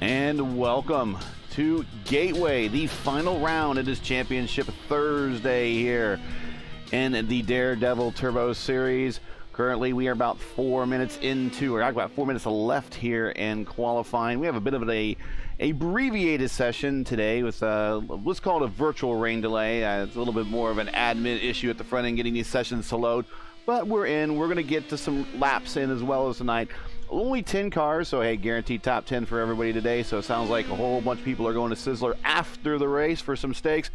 And welcome to Gateway, the final round. It is Championship Thursday here in the Daredevil Turbo Series. Currently, we are about 4 minutes into, or about 4 minutes left here in qualifying. We have a bit of a abbreviated session today with, let's call it a virtual rain delay. It's a little bit more of an admin issue at the front end getting these sessions to load. But we're in. We're going to get to some laps in as well as tonight. Only 10 cars, so hey, guaranteed top 10 for everybody today. So it sounds like a whole bunch of people are going to Sizzler after the race for some steaks.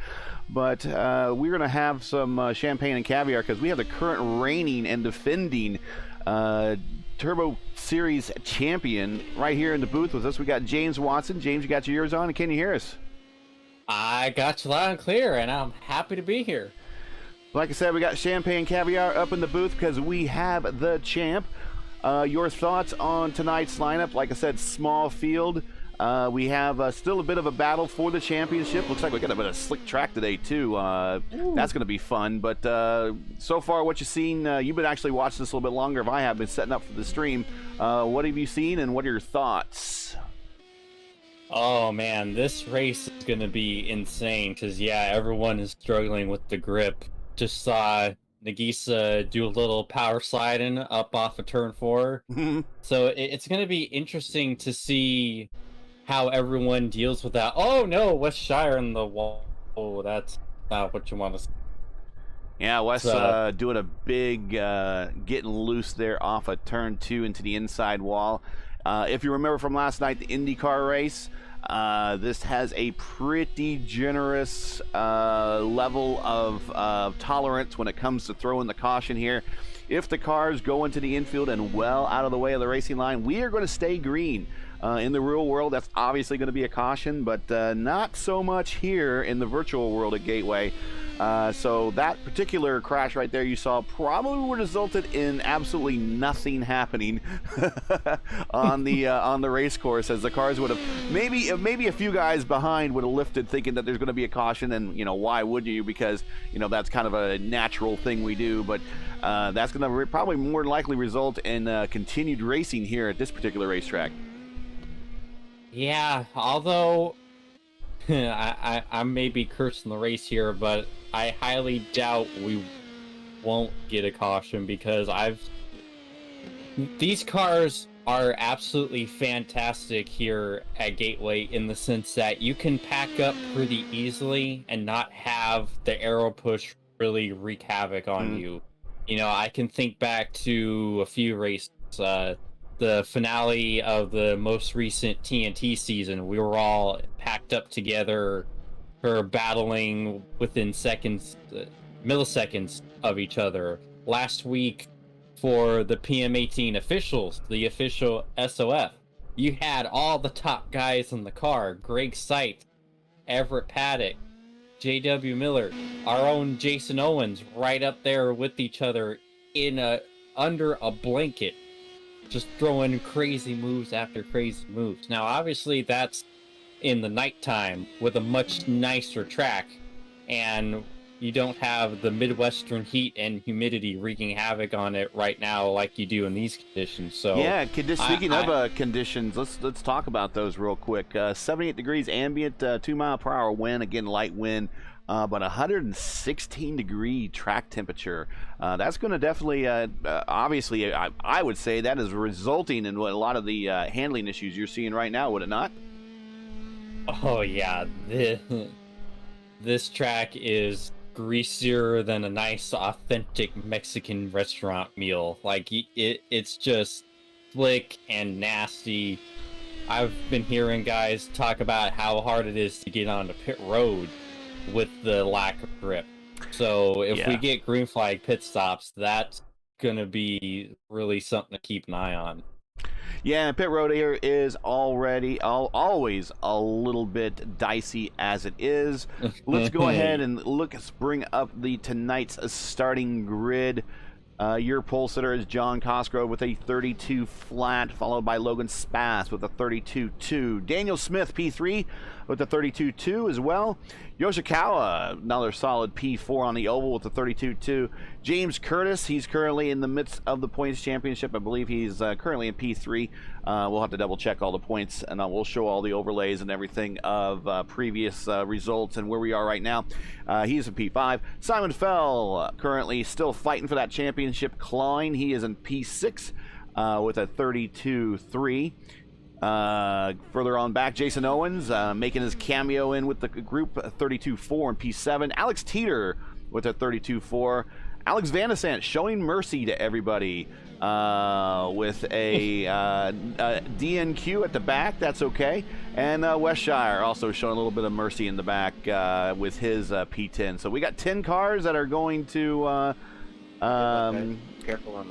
But we're going to have some champagne and caviar because we have the current reigning and defending Turbo Series champion right here in the booth with us. We got James Watson. James, you got your ears on, and can you hear us? I got you loud and clear, and I'm happy to be here. Like I said, we got champagne and caviar up in the booth because we have the champ. Your thoughts on tonight's lineup? Like I said, small field. We have still a bit of a battle for the championship. Looks like we got a bit of slick track today too. That's going to be fun. But so far, what you've seen, you've been actually watching this a little bit longer than I have been setting up for the stream. What have you seen, and what are your thoughts? Oh man, this race is going to be insane because yeah, everyone is struggling with the grip. Just saw Nagisa do a little power sliding up off of turn 4. So it's going to be interesting to see how everyone deals with that. Oh no, Wes Shire in the wall. Oh, that's not what you want to see. Yeah, Wes doing a big getting loose there off of turn 2 into the inside wall. If you remember from last night, the IndyCar race, this has a pretty generous level of tolerance when it comes to throwing the caution here. If the cars go into the infield and well out of the way of the racing line, we are going to stay green. In the real world, that's obviously going to be a caution, but not so much here in the virtual world at Gateway. So that particular crash right there you saw probably would have resulted in absolutely nothing happening on the race course, as the cars would have maybe a few guys behind would have lifted thinking that there's going to be a caution, and why would you, because that's kind of a natural thing we do, but that's going to probably more than likely result in continued racing here at this particular racetrack. Yeah, although I may be cursing the race here, but I highly doubt we won't get a caution because these cars are absolutely fantastic here at Gateway in the sense that you can pack up pretty easily and not have the aero push really wreak havoc on you. I can think back to a few races, the finale of the most recent TNT season. We were all packed up together for battling within milliseconds of each other. Last week for the PM18 officials, the official SOF, you had all the top guys in the car: Greg Sight, Everett Paddock, JW Miller, our own Jason Owens, right up there with each other under a blanket, just throwing crazy moves after crazy moves. Now, obviously, that's in the nighttime with a much nicer track, and you don't have the Midwestern heat and humidity wreaking havoc on it right now like you do in these conditions. So yeah, speaking of conditions, let's talk about those real quick. 78 degrees ambient, 2 mile per hour wind, again light wind. But 116 degree track temperature. That's going to definitely, obviously, I would say that is resulting in a lot of the handling issues you're seeing right now, would it not? Oh, yeah. This track is greasier than a nice, authentic Mexican restaurant meal. Like, it's just slick and nasty. I've been hearing guys talk about how hard it is to get onto pit road with the lack of grip. So if we get green flag pit stops, that's gonna be really something to keep an eye on. Yeah, pit road here is already always a little bit dicey as it is. Let's go ahead and let's bring up tonight's starting grid. Your pole sitter is John Cosgrove with a 32 flat, followed by Logan Spass with a 32.2. Daniel Smith, P3, with a 32.2 as well. Yoshikawa, another solid P4 on the oval with a 32.2. James Curtis, he's currently in the midst of the points championship. I believe he's currently in P3 We'll have to double check all the points, and we'll show all the overlays and everything of previous results and where we are right now. He's in P5. Simon Fell currently still fighting for that championship, clawing. He is in P6 with a 32-3. Further on back, Jason Owens making his cameo in with the group, 32-4 in P7. Alex Teeter with a 32-4. Alex Vanessant showing mercy to everybody with a DNQ at the back. That's okay. And Westshire also showing a little bit of mercy in the back with his P10. So we got 10 cars that are going to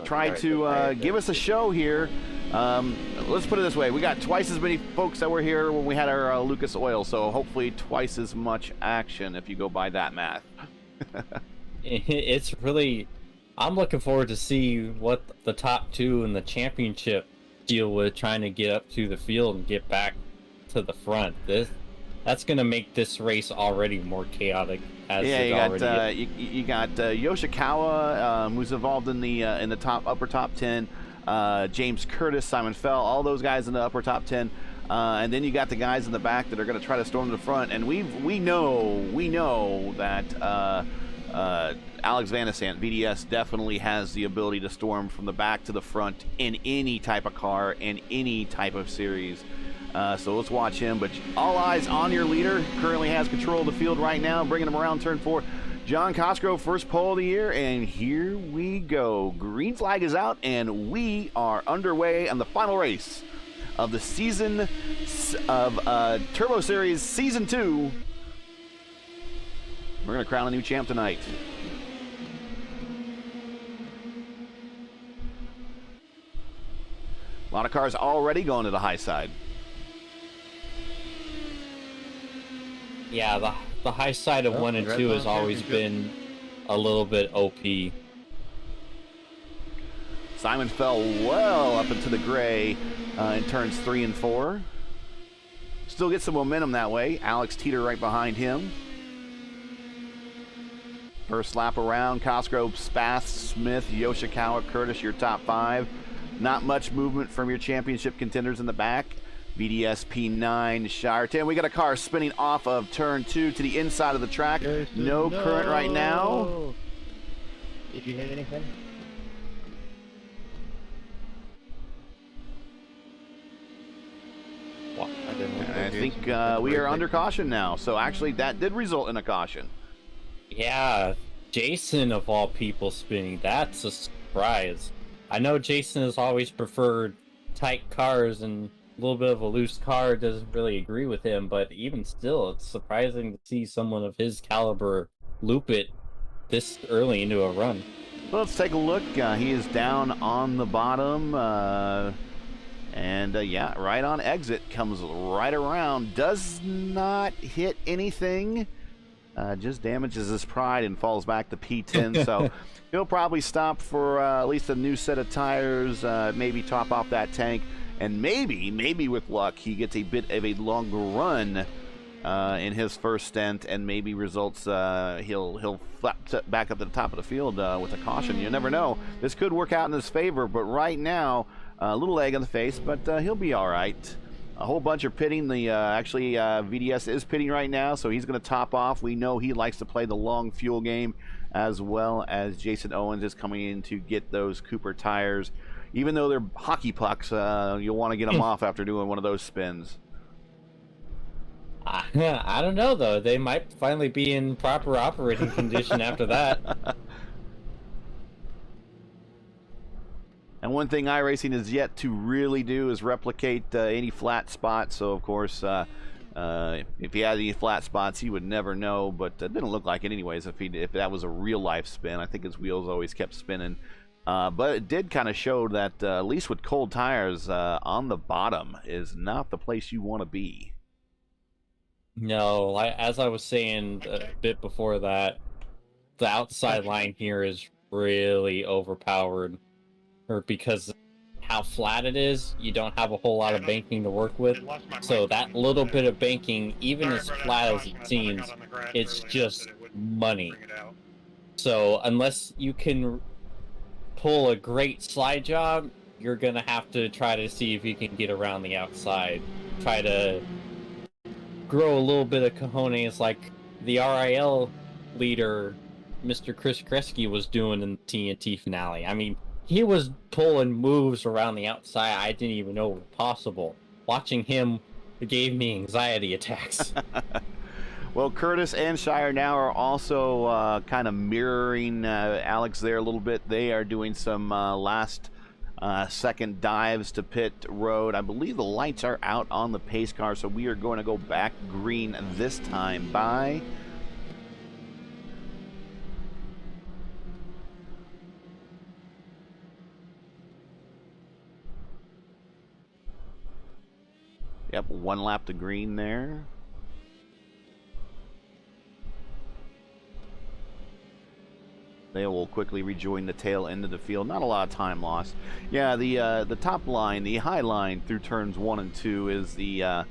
try to give us a show here. Let's put it this way. We got twice as many folks that were here when we had our Lucas Oil, so hopefully twice as much action if you go by that math. It's really... I'm looking forward to see what the top two in the championship deal with, trying to get up to the field and get back to the front. That's going to make this race already more chaotic. You got Yoshikawa, who's involved in the upper top 10. James Curtis, Simon Fell, all those guys in the upper top 10. And then you got the guys in the back that are going to try to storm the front. And we know that Alex Vanessant, VDS, definitely has the ability to storm from the back to the front in any type of car, in any type of series. So let's watch him. But all eyes on your leader. Currently has control of the field right now, bringing him around turn 4. John Cosgrove, first pole of the year, and here we go. Green flag is out, and we are underway on the final race of the season of Turbo Series Season 2. We're going to crown a new champ tonight. A lot of cars already going to the high side. Yeah, the high side of 1 and 2 has always been a little bit OP. Simon fell well up into the gray in turns 3 and 4. Still gets some momentum that way. Alex Teeter right behind him. First lap around, Cosgrove, Spath, Smith, Yoshikawa, Curtis, your top 5. Not much movement from your championship contenders in the back. VDS P9, Shire 10. We got a car spinning off of turn 2 to the inside of the track. No current right now. Did you hit anything? Well, I think we are under caution now. So actually that did result in a caution. Yeah, Jason of all people spinning. That's a surprise. I know Jason has always preferred tight cars, and a little bit of a loose car doesn't really agree with him, but even still, it's surprising to see someone of his caliber loop it this early into a run. Well, let's take a look. He is down on the bottom, and yeah, right on exit, comes right around, does not hit anything, just damages his pride and falls back to P10, so he'll probably stop for at least a new set of tires, maybe top off that tank, and maybe with luck, he gets a bit of a longer run in his first stint, and maybe results he'll flap back up to the top of the field with a caution. You never know. This could work out in his favor, but right now, a little egg on the face, but he'll be all right. A whole bunch are pitting. Actually, VDS is pitting right now, so he's going to top off. We know he likes to play the long fuel game, as well as Jason Owens is coming in to get those Cooper tires. Even though they're hockey pucks, you'll want to get them off after doing one of those spins. I don't know, though. They might finally be in proper operating condition after that. And one thing iRacing has yet to really do is replicate any flat spots. So, of course, if he had any flat spots, he would never know. But it didn't look like it anyways if that was a real-life spin. I think his wheels always kept spinning. But it did kind of show that, at least with cold tires, on the bottom is not the place you want to be. No, as I was saying a bit before that, the outside line here is really overpowered. Or because how flat it is, you don't have a whole lot of banking to work with. So that little bit of banking, even as flat as it seems, it's just money. So unless you can pull a great slide job, you're gonna have to try to see if you can get around the outside. Try to grow a little bit of cojones like the RIL leader, Mr. Chris Kresge, was doing in the TNT finale. I mean, he was pulling moves around the outside I didn't even know were possible. Watching him gave me anxiety attacks. Well, Curtis and Shire now are also kind of mirroring Alex there a little bit. They are doing some last second dives to pit road. I believe the lights are out on the pace car, so we are going to go back green this time by... Yep, 1 lap to green there. They will quickly rejoin the tail end of the field. Not a lot of time lost. Yeah, the top line, the high line through turns 1 and 2 is the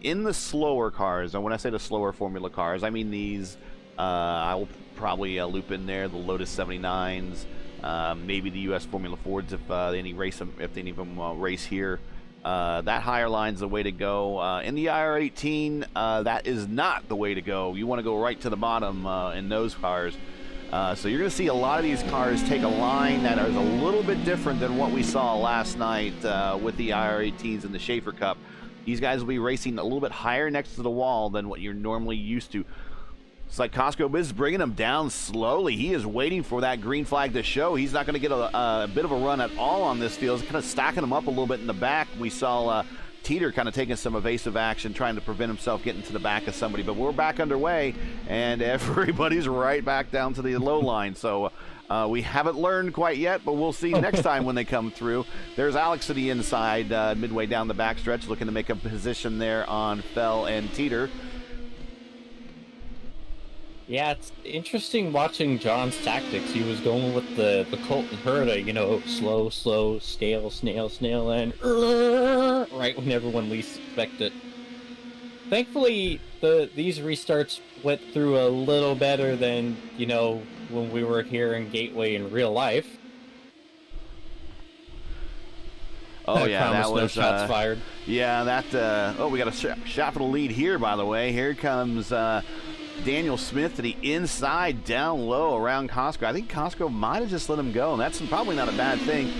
in the slower cars. And when I say the slower Formula cars, I mean these. I will probably loop in there the Lotus 79s, maybe the U.S. Formula Fords if any of them race here. That higher line's the way to go. In the IR18, that is not the way to go. You want to go right to the bottom in those cars. So you're going to see a lot of these cars take a line that is a little bit different than what we saw last night with the IR18s and the Schaefer Cup. These guys will be racing a little bit higher next to the wall than what you're normally used to. It's like Costco is bringing him down slowly. He is waiting for that green flag to show. He's not going to get a bit of a run at all on this field. It's kind of stacking him up a little bit in the back. We saw Teeter kind of taking some evasive action, trying to prevent himself getting to the back of somebody. But we're back underway, and everybody's right back down to the low line. So we haven't learned quite yet, but we'll see next time when they come through. There's Alex to the inside, midway down the backstretch, looking to make a position there on Fell and Teeter. Yeah, it's interesting watching John's tactics. He was going with the Colton Herta, you know, slow, snail, and right when everyone least expected it. Thankfully, these restarts went through a little better than, you know, when we were here in Gateway in real life. Oh yeah, that was shots fired. Yeah, that. Oh, we got a shot for the lead here. By the way, here comes Daniel Smith to the inside, down low around Costco. I think Costco might have just let him go, and that's probably not a bad thing.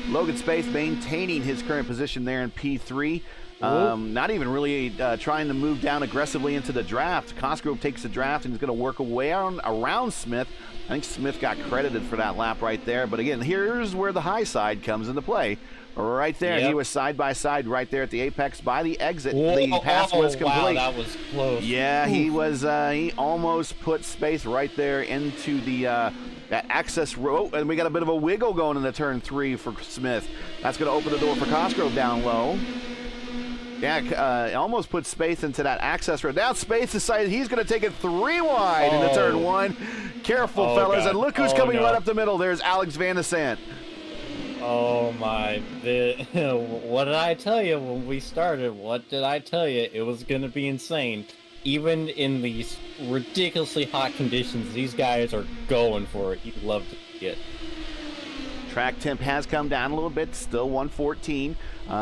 Logan Spaeth maintaining his current position there in P3. Not even really trying to move down aggressively into the draft. Costco takes the draft and is going to work away around Smith. I think Smith got credited for that lap right there. But again, here's where the high side comes into play. Right there, He was side by side right there at the apex by the exit. The pass was complete. Wow, that was close. Yeah, he was. He almost put Spaeth right there into the that access row, and we got a bit of a wiggle going into turn 3 for Smith. That's going to open the door for Costco down low. Yeah, almost put Spaeth into that access road. Now Spaeth decided he's going to take it 3 wide into turn 1. Careful, fellas, God. and look who's coming right up the middle. There's Alex Van de Sant. Oh my, what did I tell you when we started? What did I tell you? It was going to be insane. Even in these ridiculously hot conditions, these guys are going for it. You'd love to see it. Track temp has come down a little bit, still 114.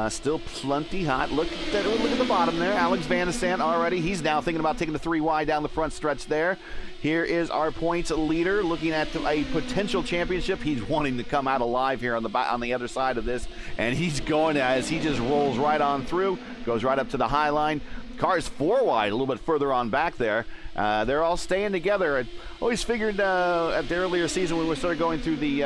Still plenty hot. Look at the bottom there. Alex Van de Sant already. He's now thinking about taking the 3 wide down the front stretch there. Here is our points leader looking at a potential championship. He's wanting to come out alive here on the other side of this, and he's going as he just rolls right on through, goes right up to the high line. Car's 4 wide, a little bit further on back there. They're all staying together. I always figured at the earlier season when we started going through the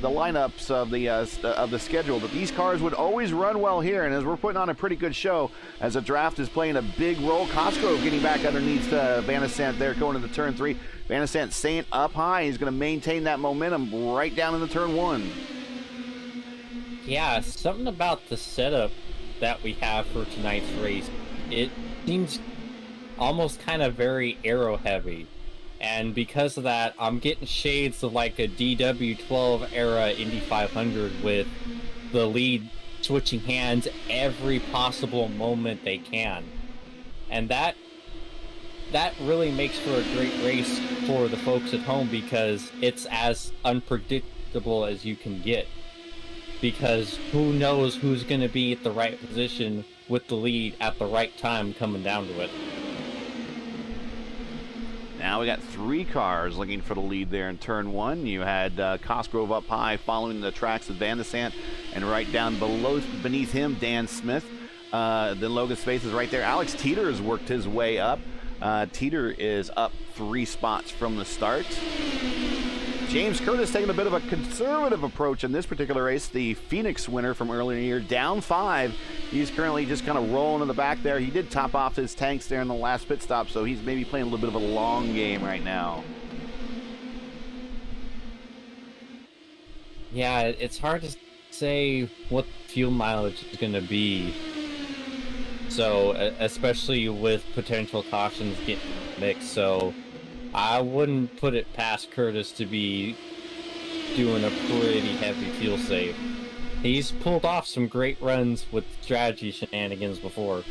lineups of the schedule that these cars would always run well here. And as we're putting on a pretty good show, as the draft is playing a big role, Costco getting back underneath Van de Sant there going into turn 3. Van de Sant staying up high. He's going to maintain that momentum right down into turn 1. Yeah, something about the setup that we have for tonight's race. It seems almost kind of very aero heavy, and because of that I'm getting shades of like a DW12 era Indy 500 with the lead switching hands every possible moment they can, and that really makes for a great race for the folks at home because it's as unpredictable as you can get. because who knows who's going to be at the right position with the lead at the right time coming down to it. Now we got 3 cars looking for the lead there in turn 1. You had Cosgrove up high following the tracks of Van de Sant, and right down beneath him, Dan Smith. Then Logan Space is right there. Alex Teeter has worked his way up. Teeter is up 3 spots from the start. James Curtis taking a bit of a conservative approach in this particular race. The Phoenix winner from earlier in the year, down 5. He's currently just kind of rolling in the back there. He did top off his tanks there in the last pit stop, so he's maybe playing a little bit of a long game right now. Yeah, it's hard to say what fuel mileage is going to be. So, especially with potential cautions getting mixed, so I wouldn't put it past Curtis to be doing a pretty heavy fuel save. He's pulled off some great runs with strategy shenanigans before.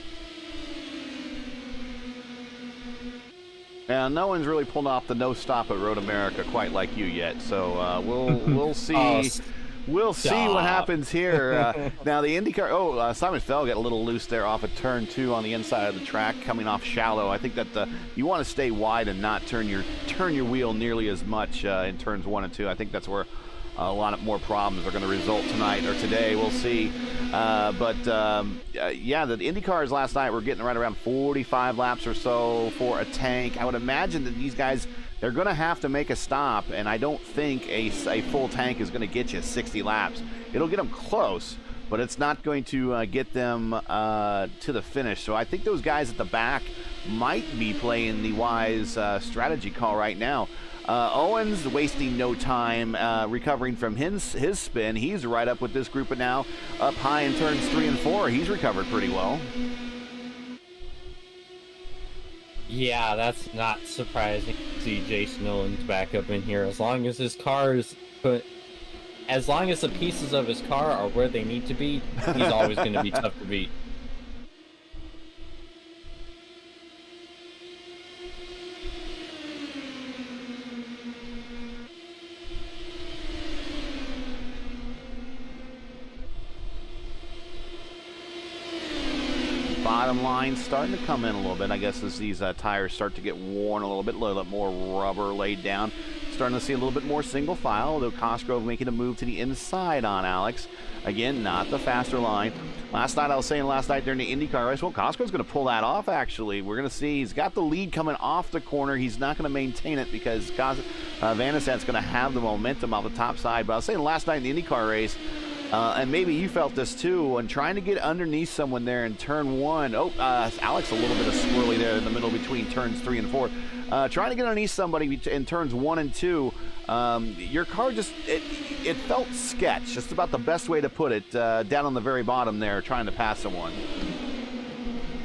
Yeah, no one's really pulled off the no stop at Road America quite like you yet, so we'll see. We'll see what happens here. Now the IndyCar. Simon Fell got a little loose there off of turn 2 on the inside of the track, coming off shallow. I think that you want to stay wide and not turn your wheel nearly as much in turns 1 and 2. I think that's where a lot more problems are going to result tonight or today. We'll see. Yeah, the IndyCars last night were getting right around 45 laps or so for a tank. I would imagine that these guys, they're going to have to make a stop, and I don't think a full tank is going to get you 60 laps. It'll get them close, but it's not going to get them to the finish. So I think those guys at the back might be playing the wise strategy call right now. Owens wasting no time recovering from his spin. He's right up with this group now, up high in turns 3 and 4. He's recovered pretty well. Yeah, that's not surprising to see Jason Owens back up in here. As long as his car is as long as the pieces of his car are where they need to be, he's always going to be tough to beat. Bottom line starting to come in a little bit, I guess, as these tires start to get worn a little bit more rubber laid down. Starting to see a little bit more single file, although Cosgrove making a move to the inside on Alex. Again, not the faster line. Last night, I was saying during the IndyCar race, well, Cosgrove's going to pull that off, actually. We're going to see he's got the lead coming off the corner. He's not going to maintain it because Van de Sant's going to have the momentum off the top side. But I was saying last night in the IndyCar race, and maybe you felt this too, when trying to get underneath someone there in turn 1. Alex a little bit of swirly there in the middle between turns 3 and 4. Trying to get underneath somebody in turns 1 and 2, your car just, it felt sketch. Just about the best way to put it, down on the very bottom there, trying to pass someone.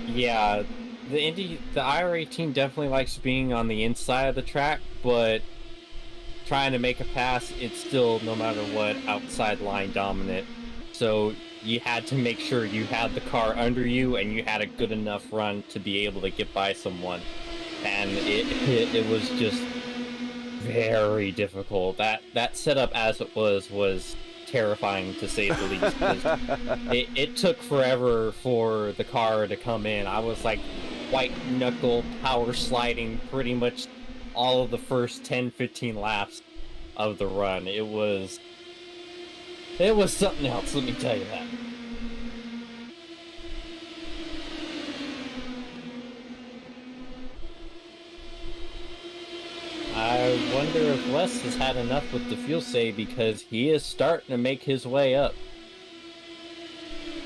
Yeah, the IRA team definitely likes being on the inside of the track, but trying to make a pass, it's still, no matter what, outside line dominant. So you had to make sure you had the car under you and you had a good enough run to be able to get by someone. And it was just very difficult. That setup as it was terrifying, to say the least. 'Cause it took forever for the car to come in. I was like white knuckle power sliding pretty much all of the first 10-15 laps of the run. It was something else, let me tell you that. I wonder if Wes has had enough with the fuel save, because he is starting to make his way up.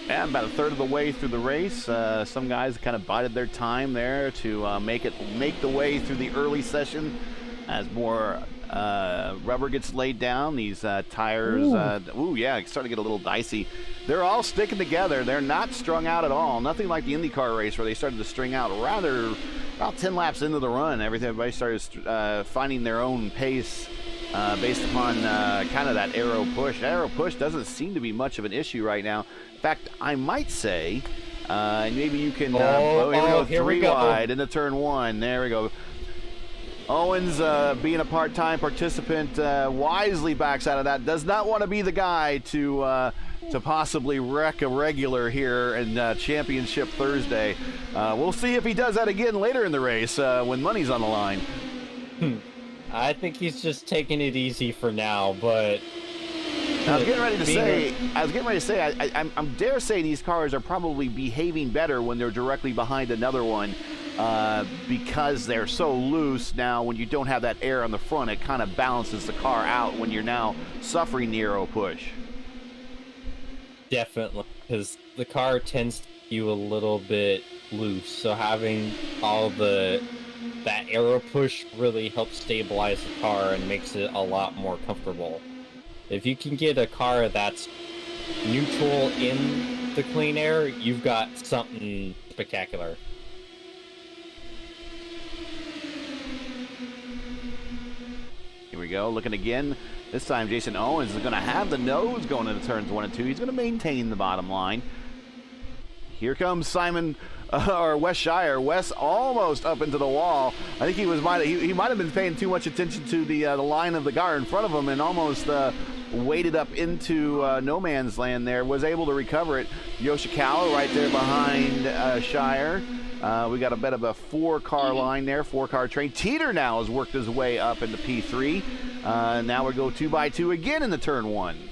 And about a third of the way through the race, some guys kind of bided their time there to make the way through the early session as more rubber gets laid down. These tires, it's starting to get a little dicey. They're all sticking together. They're not strung out at all. Nothing like the IndyCar race where they started to string out. Rather, about 10 laps into the run, everybody started finding their own pace based upon kind of that aero push. That aero push doesn't seem to be much of an issue right now. In fact, I might say, and maybe you can, here we go. Wide into turn 1. There we go. Owens, being a part-time participant, wisely backs out of that. Does not want to be the guy to possibly wreck a regular here in Championship Thursday. We'll see if he does that again later in the race when money's on the line. I think he's just taking it easy for now, but I was getting ready to say, I'm dare say these cars are probably behaving better when they're directly behind another one, because they're so loose now. When you don't have that air on the front, it kind of balances the car out when you're now suffering the aero push. definitely, because the car tends to skew a little bit loose, so having all that aero push really helps stabilize the car and makes it a lot more comfortable. If you can get a car that's neutral in the clean air, you've got something spectacular. Here we go, looking again. This time Jason Owens is going to have the nose going into turns 1 and 2. He's going to maintain the bottom line. Here comes Simon, or Wes Shire. Wes almost up into the wall. I think he might have been paying too much attention to the line of the car in front of him and almost waded up into no man's land there. Was able to recover it. Yoshikawa right there behind Shire. We got a bit of a 4-car line there, 4-car train. Teeter now has worked his way up into P3. Now we go 2x2 again in the turn 1.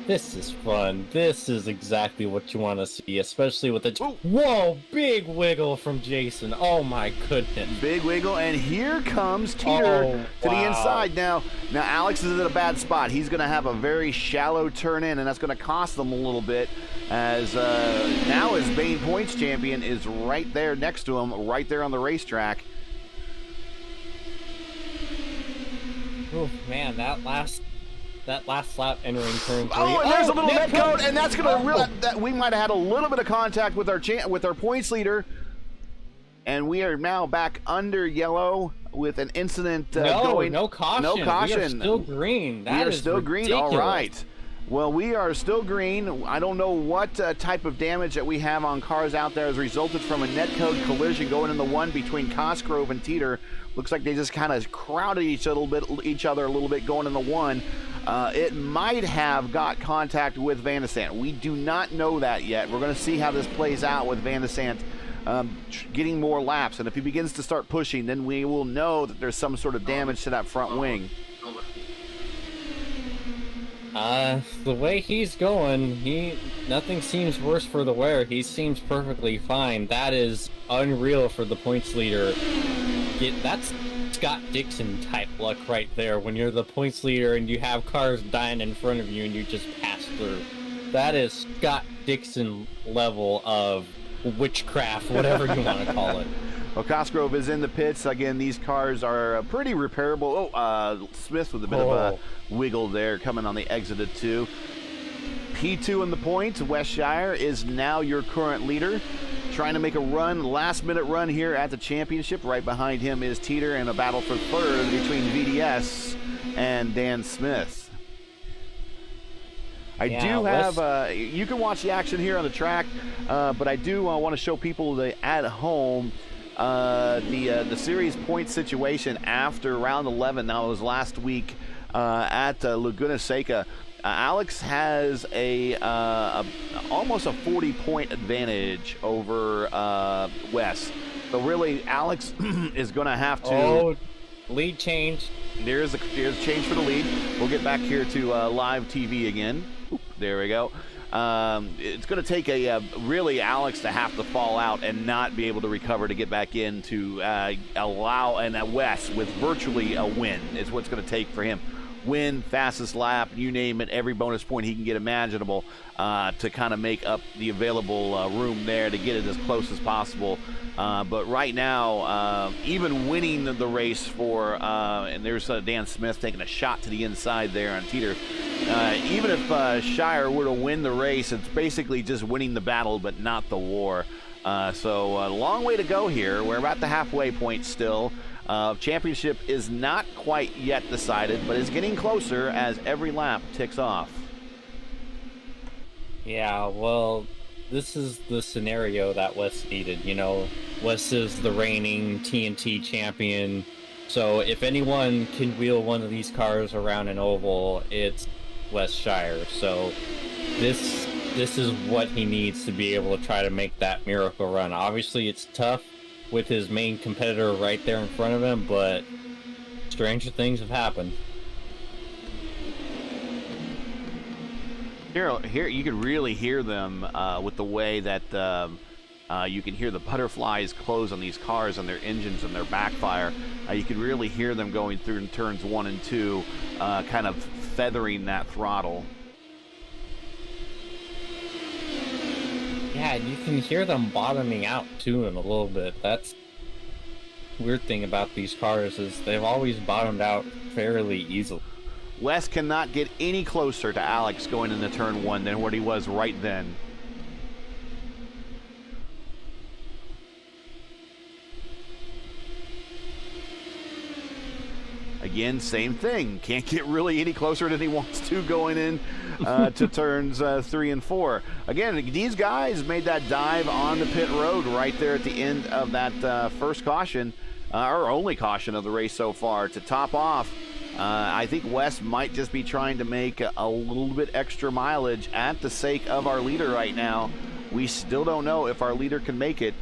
This is fun. This is exactly what you want to see, especially with the... Whoa, big wiggle from Jason. Oh my goodness. Big wiggle, and here comes Teeter to the inside. Now Alex is in a bad spot. He's going to have a very shallow turn in, and that's going to cost them a little bit, as now his main points champion is right there next to him, right there on the racetrack. Oh man, that last lap entering turn 3. Oh, and there's a little net code, and that's going to that we might have had a little bit of contact with our points leader, and we are now back under yellow with an incident going. No caution. No caution. We are still green. We are still green. All right. Well, we are still green. I don't know what type of damage that we have on cars out there has resulted from a netcode collision going in the one between Cosgrove and Teeter. Looks like they just kind of crowded each other a little bit going in the one. It might have got contact with Van de Sant. We do not know that yet. We're going to see how this plays out with Van de Sant getting more laps. And if he begins to start pushing, then we will know that there's some sort of damage to that front wing. The way he's going, nothing seems worse for the wear. He seems perfectly fine. That is unreal for the points leader. That's Scott Dixon type luck right there. When you're the points leader and you have cars dying in front of you and you just pass through. That is Scott Dixon level of witchcraft, whatever you want to call it. Well, Cosgrove is in the pits. Again, these cars are pretty repairable. Smith with a bit of a wiggle there coming on the exit of 2. P2 in the points. Wes Shire is now your current leader. Trying to make a run, last-minute run here at the championship. Right behind him is Teeter in a battle for third between VDS and Dan Smith. I do have, you can watch the action here on the track, but I do want to show people at home the series point situation after round 11. Now, it was last week at Laguna Seca. Alex has almost a 40-point advantage over Wes. So really, Alex is going to have to... Oh, lead change. There's a change for the lead. We'll get back here to live TV again. Oop, there we go. It's going to take really Alex to have to fall out and not be able to recover to get back in to allow Wes with virtually a win is what's going to take for him. Win, fastest lap, you name it, every bonus point he can get imaginable to kind of make up the available room there to get it as close as possible. But right now, even winning the race for, and there's Dan Smith taking a shot to the inside there on Teeter. Even if Shire were to win the race, it's basically just winning the battle, but not the war. So a long way to go here. We're about the halfway point still. Championship is not quite yet decided, but is getting closer as every lap ticks off. Yeah, well, this is the scenario that Wes needed. You know, Wes is the reigning TNT champion, so if anyone can wheel one of these cars around an oval, it's Wes Shire. So this is what he needs to be able to try to make that miracle run. Obviously, it's tough with his main competitor right there in front of him, but stranger things have happened. Here, you can really hear them with the way that you can hear the butterflies close on these cars, on their engines, and their backfire. You can really hear them going through in turns 1 and 2, kind of feathering that throttle. Yeah, you can hear them bottoming out too in a little bit. That's the weird thing about these cars, is they've always bottomed out fairly easily. Wes cannot get any closer to Alex going into turn 1 than what he was right then. Again, same thing. Can't get really any closer than he wants to going in to turns 3 and 4. Again, these guys made that dive on the pit road right there at the end of that first caution, or only caution of the race so far, to top off. I think Wes might just be trying to make a little bit extra mileage at the sake of our leader right now. We still don't know if our leader can make it.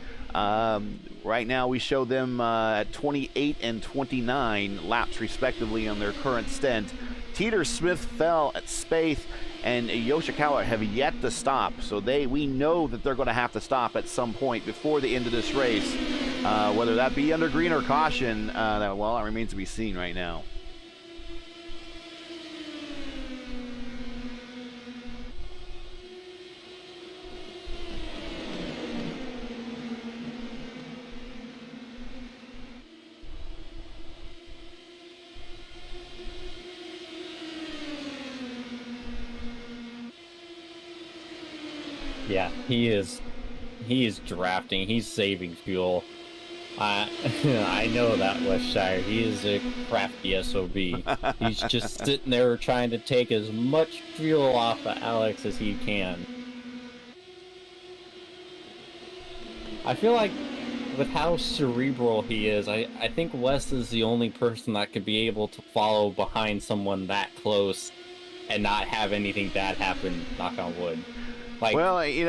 Right now we show them at 28 and 29 laps respectively on their current stint. Teeter, Smith, Fell, at Spaeth, and Yoshikawa have yet to stop. So we know that they're going to have to stop at some point before the end of this race. Whether that be under green or caution, well, it remains to be seen right now. Yeah, he is drafting. He's saving fuel. I know that Wes Shire. He is a crafty SOB. He's just sitting there trying to take as much fuel off of Alex as he can. I feel like with how cerebral he is, I think Wes is the only person that could be able to follow behind someone that close and not have anything bad happen, knock on wood. Like, well, you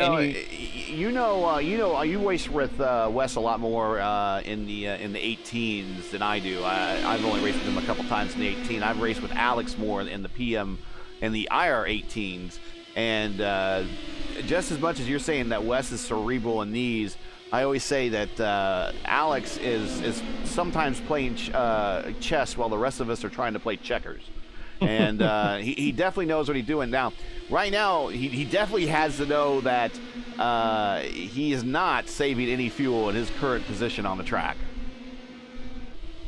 race with Wes a lot more in the 18s than I do. I've only raced with him a couple times in the 18. I've raced with Alex more in the PM and the IR 18s, and just as much as you're saying that Wes is cerebral in these, I always say that Alex is sometimes playing chess while the rest of us are trying to play checkers. And he definitely knows what he's doing. Now, right now, he definitely has to know that he is not saving any fuel in his current position on the track.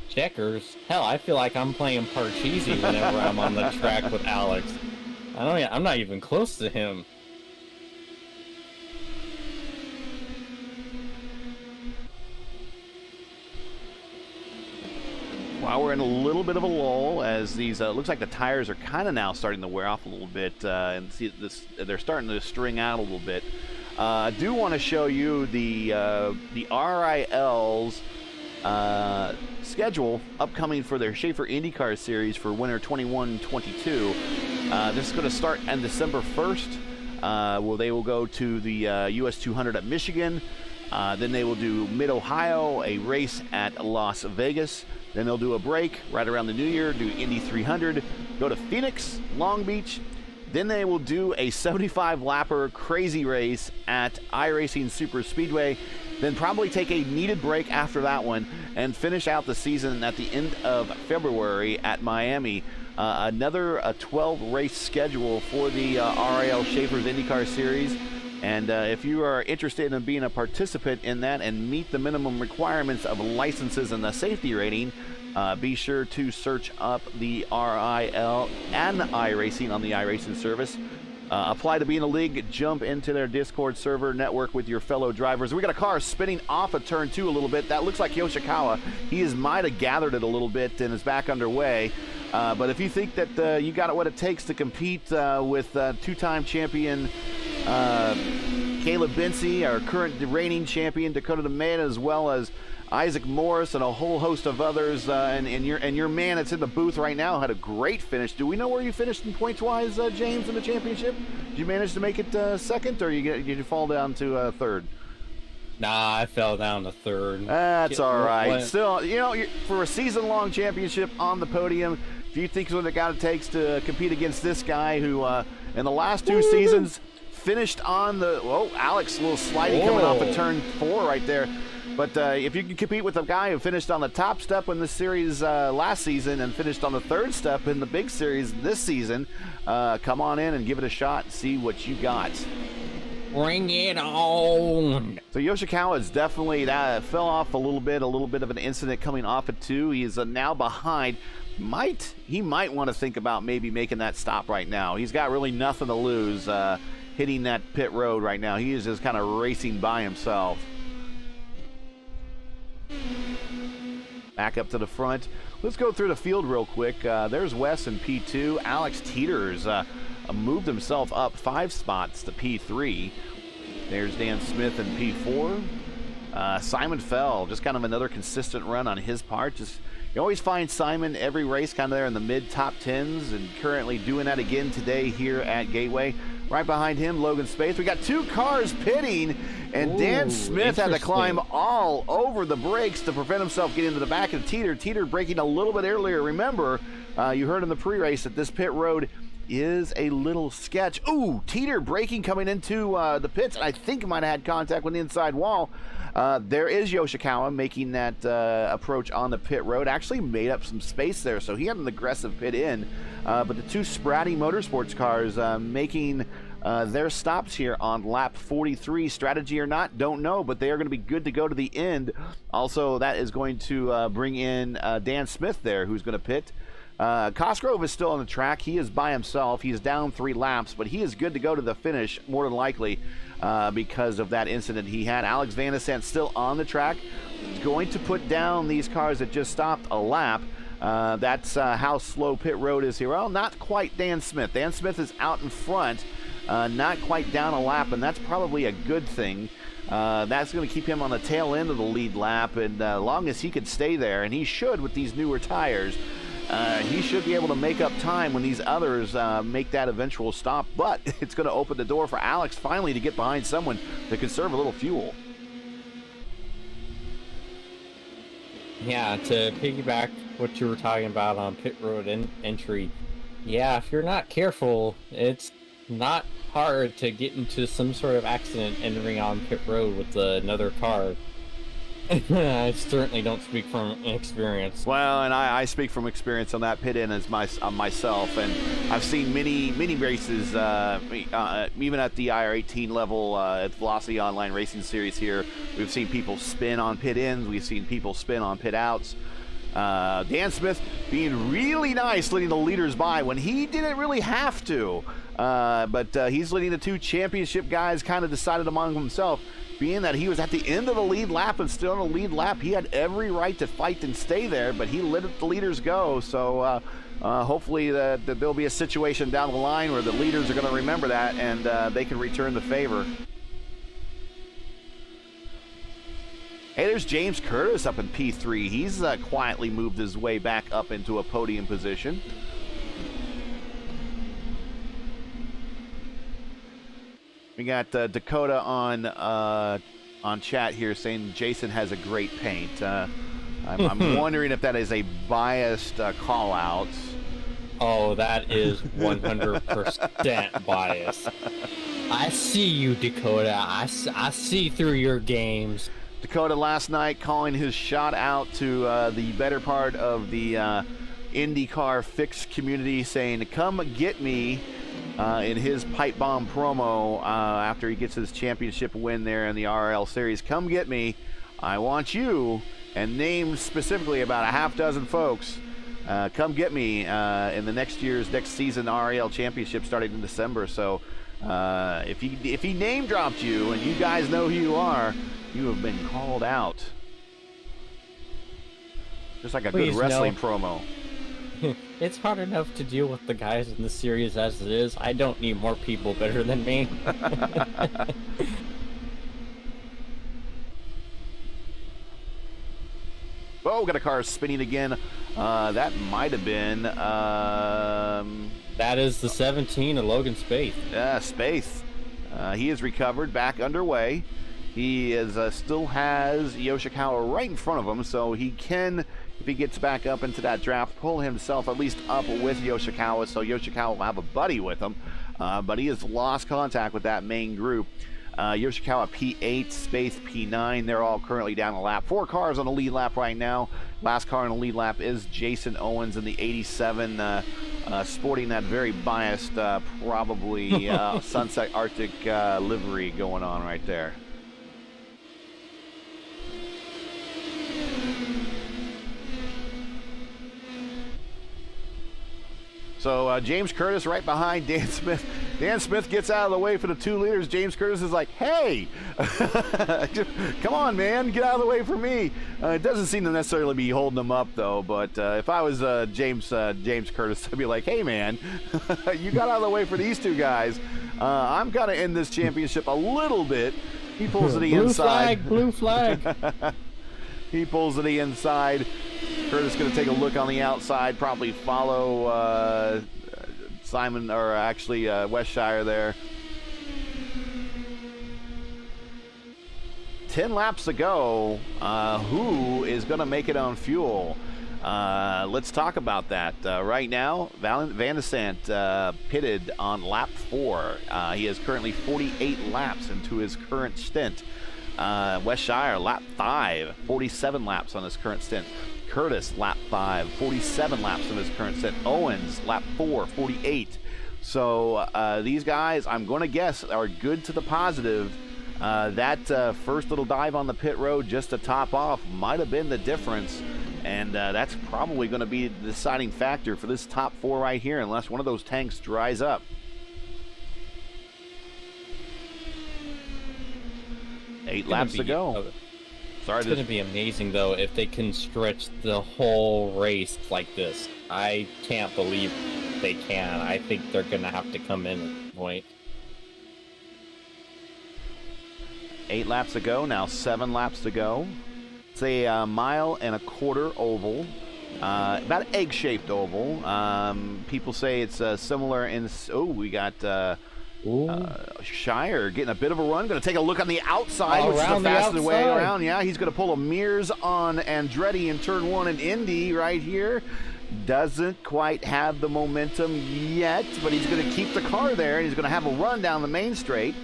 Checkers? Hell, I feel like I'm playing Parcheesi whenever I'm on the track with Alex. I'm not even close to him. While we're in a little bit of a lull, as these looks like the tires are kind of now starting to wear off a little bit, and see this, they're starting to string out a little bit. I do want to show you the RIL's schedule upcoming for their Schaefer IndyCar Series for winter 21-22. This is going to start on December 1st. They will go to the US 200 at Michigan. Then they will do Mid-Ohio, a race at Las Vegas. Then they'll do a break right around the new year, do Indy 300, go to Phoenix, Long Beach. Then they will do a 75-lapper crazy race at iRacing Super Speedway. Then probably take a needed break after that one and finish out the season at the end of February at Miami. Another 12-race schedule for the RIL Schaefer's IndyCar Series. And if you are interested in being a participant in that and meet the minimum requirements of licenses and the safety rating, be sure to search up the RIL and iRacing on the iRacing service. Apply to be in a league, jump into their Discord server, network with your fellow drivers. We got a car spinning off of turn 2 a little bit. That looks like Yoshikawa. He might have gathered it a little bit and is back underway. But if you think that you got what it takes to compete with two-time champion Caleb Binsey, our current reigning champion, Dakota the Man, as well as Isaac Morris and a whole host of others. And your man that's in the booth right now had a great finish. Do we know where you finished in points-wise, James, in the championship? Did you manage to make it second, or did you fall down to third? Nah, I fell down to third. That's all right. Still, for a season-long championship on the podium, if you think what it takes to compete against this guy who, in the last 2 seasons, finished on the... Whoa, Alex, a little sliding coming off of turn 4 right there. But if you can compete with a guy who finished on the top step in the series last season and finished on the 3rd step in the big series this season, come on in and give it a shot and see what you got. Bring it on. So Yoshikawa is definitely fell off a little bit of an incident coming off at 2. He is now behind. He might want to think about maybe making that stop right now. He's got really nothing to lose hitting that pit road right now. He is just kind of racing by himself. Back up to the front. Let's go through the field real quick. There's Wes in P2. Alex Teeters moved himself up 5 spots to P3. There's Dan Smith in P4. Simon Fell, just kind of another consistent run on his part. You always find Simon every race kind of there in the mid-top 10s, and currently doing that again today here at Gateway. Right behind him, Logan Spaeth. We got 2 cars pitting, and Dan Smith had to climb all over the brakes to prevent himself getting to the back of Teeter. Teeter braking a little bit earlier. Remember, you heard in the pre-race that this pit road is a little sketch. Ooh, Teeter braking coming into the pits. I think he might have had contact with the inside wall. There is Yoshikawa making that approach on the pit road. Actually made up some space there, so he had an aggressive pit in. But the 2 Spratty Motorsports cars making their stops here on lap 43. Strategy or not, don't know, but they are going to be good to go to the end. Also, that is going to bring in Dan Smith there, who's going to pit. Cosgrove is still on the track. He is by himself. He's down 3 laps, but he is good to go to the finish, more than likely, because of that incident he had. Alex Van de Sant still on the track. He's going to put down these cars that just stopped a lap. That's how slow pit road is here. Well, not quite Dan Smith. Dan Smith is out in front, not quite down a lap, and that's probably a good thing. That's going to keep him on the tail end of the lead lap, and long as he could stay there, and he should with these newer tires, he should be able to make up time when these others make that eventual stop. But it's going to open the door for Alex finally to get behind someone to conserve a little fuel. Yeah, to piggyback what you were talking about on pit road entry, yeah, if you're not careful, it's not hard to get into some sort of accident entering on pit road with another car. I certainly don't speak from experience. Well, and I speak from experience on that pit in as myself, and I've seen many races, even at the IR18 level at Velocity Online Racing Series here. We've seen people spin on pit ins. We've seen people spin on pit outs. Dan Smith being really nice, letting the leaders by when he didn't really have to. But he's letting the 2 championship guys kind of decided among himself. Being that he was at the end of the lead lap and still in the lead lap, he had every right to fight and stay there, but he let the leaders go. So hopefully that there'll be a situation down the line where the leaders are going to remember that and they can return the favor. Hey, there's James Curtis up in P3. He's quietly moved his way back up into a podium position. We got Dakota on chat here saying Jason has a great paint. I'm wondering if that is a biased call out. Oh, that is 100% biased. I see you, Dakota. I see through your games. Dakota last night calling his shot out to the better part of the IndyCar Fix community, saying, "Come get me." In his pipe bomb promo after he gets his championship win there in the RIL series. "Come get me. I want you," and named specifically about a half dozen folks. Come get me in the next season RIL championship starting in December. So if he name dropped you and you guys know who you are, you have been called out. Just like a good wrestling promo. It's hard enough to deal with the guys in the series as it is. I don't need more people better than me. Oh, got a car spinning again. That might have been... That is the 17 of Logan Spaeth. Spaeth. He is recovered, back underway. He is still has Yoshikawa right in front of him, so he can, if he gets back up into that draft, pull himself at least up with Yoshikawa, so Yoshikawa will have a buddy with him. But he has lost contact with that main group. Yoshikawa P8, Spaeth P9. They're all currently down the lap. 4 cars on the lead lap right now. Last car on the lead lap is Jason Owens in the 87, sporting that very biased, probably Sunset Arctic livery going on right there. So James Curtis right behind Dan Smith. Dan Smith gets out of the way for the 2 leaders. James Curtis is like, hey, come on, man, get out of the way for me. It doesn't seem to necessarily be holding them up, though. But if I was James Curtis, I'd be like, hey, man, you got out of the way for these 2 guys. I'm going to end this championship a little bit. He pulls to the inside. Blue flag. He pulls to the inside. Curtis going to take a look on the outside, probably follow Simon, or actually Westshire there. 10 laps to go. Who is going to make it on fuel? Let's talk about that. Right now, Van de Sant pitted on lap 4. He is currently 48 laps into his current stint. Westshire, lap 5, 47 laps on his current stint. Curtis, lap 5, 47 laps on his current stint. Owens, lap 4, 48. So these guys, I'm going to guess, are good to the positive. That first little dive on the pit road just to top off might have been the difference. And that's probably going to be the deciding factor for this top 4 right here, unless one of those tanks dries up. 8 laps to go. Sorry, it's going to be amazing, though, if they can stretch the whole race like this. I can't believe they can. I think they're going to have to come in at this point. 8 laps to go. Now 7 laps to go. It's a 1.25 mile oval. About an egg-shaped oval. People say it's similar in... Oh, we got... Shire getting a bit of a run. Going to take a look on the outside, which is the fastest way around. Yeah, he's going to pull a Mears on Andretti in turn 1 in Indy right here. Doesn't quite have the momentum yet, but he's going to keep the car there, and he's going to have a run down the main straight.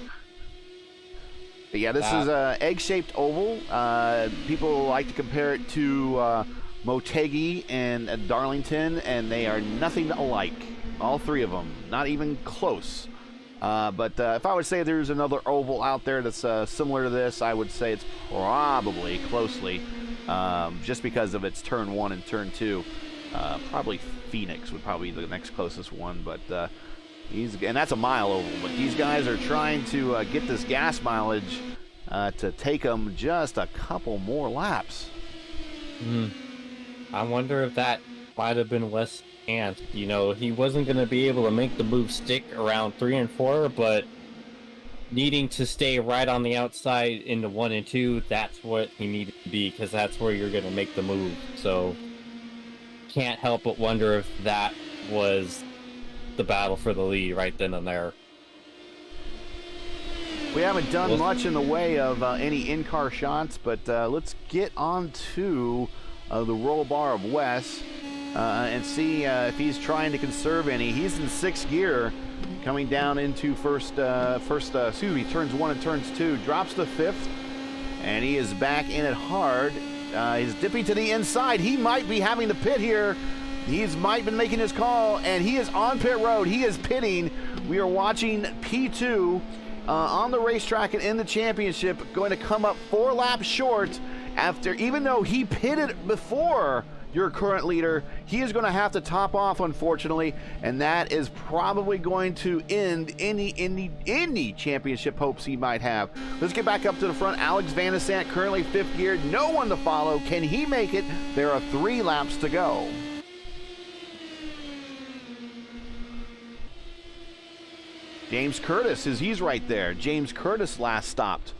But yeah, this is an egg-shaped oval. People like to compare it to Motegi and Darlington, and they are nothing alike. All 3 of them. Not even close. But if I would say there's another oval out there that's similar to this, I would say it's probably closely, just because of its turn 1 and turn 2. Probably Phoenix would probably be the next closest one, but and that's a mile oval. But these guys are trying to get this gas mileage to take them just a couple more laps. I wonder if that might have been Wes. And, you know, he wasn't going to be able to make the move stick around 3 and 4, but needing to stay right on the outside into 1 and 2, that's what he needed to be, because that's where you're going to make the move. So, can't help but wonder if that was the battle for the lead right then and there. We haven't done much in the way of any in-car shots, but let's get on to the roll bar of Wes. And see if he's trying to conserve any. He's in 6th gear, coming down into turns 1 and turns 2, drops to 5th, and he is back in it hard. He's dipping to the inside. He might be having to pit here. He's might been making his call, and he is on pit road. He is pitting. We are watching P2 on the racetrack and in the championship, going to come up 4 laps short after, even though he pitted before your current leader, he is going to have to top off, unfortunately, and that is probably going to end any championship hopes he might have. Let's get back up to the front. Alex Van de Sant, currently 5th gear, no one to follow. Can he make it? There are 3 laps to go. James Curtis, he's right there. James Curtis last stopped.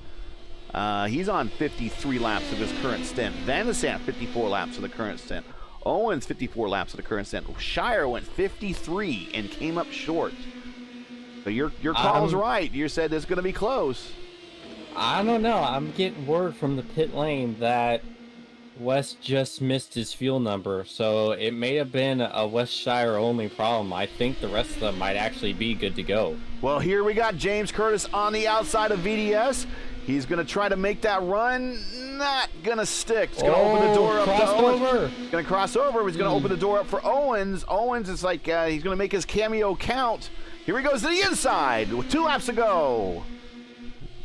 He's on 53 laps of his current stint. Van de Sant, 54 laps of the current stint. Owens, 54 laps of the current stint. Shire went 53 and came up short. So your call's right. You said it's going to be close. I don't know. I'm getting word from the pit lane that West just missed his fuel number, so it may have been a West Shire only problem. I think the rest of them might actually be good to go. Well, here we got James Curtis on the outside of VDS. He's going to try to make that run. Not going to stick. He's going to open the door up to Owens. He's going to cross over. He's going to open the door up for Owens. Owens is like he's going to make his cameo count. Here he goes to the inside with 2 laps to go.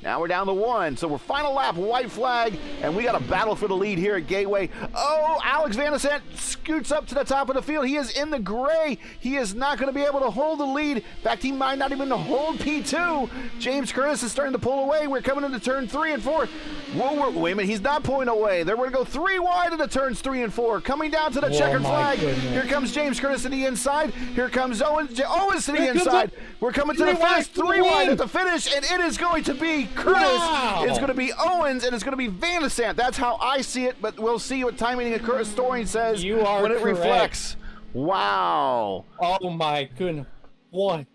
Now we're down to 1, so we're final lap, white flag, and we got a battle for the lead here at Gateway. Oh, Alex Van de Sant scoots up to the top of the field. He is in the gray. He is not going to be able to hold the lead. In fact, he might not even hold P2. James Curtis is starting to pull away. We're coming into turn 3 and 4. Whoa, wait a minute, he's not pulling away. They're going to go 3 wide into turns 3 and 4. Coming down to the checkered flag. Goodness. Here comes James Curtis to the inside. Here comes Owens to the inside. We're coming to the finish, 3 wide at the finish, and it is going to be Curtis. Wow. It's going to be Owens, and it's going to be Van de Sant. That's how I see it, but we'll see what timing and Curtis Storing says You are when it correct. reflects. Wow. Oh my goodness. What?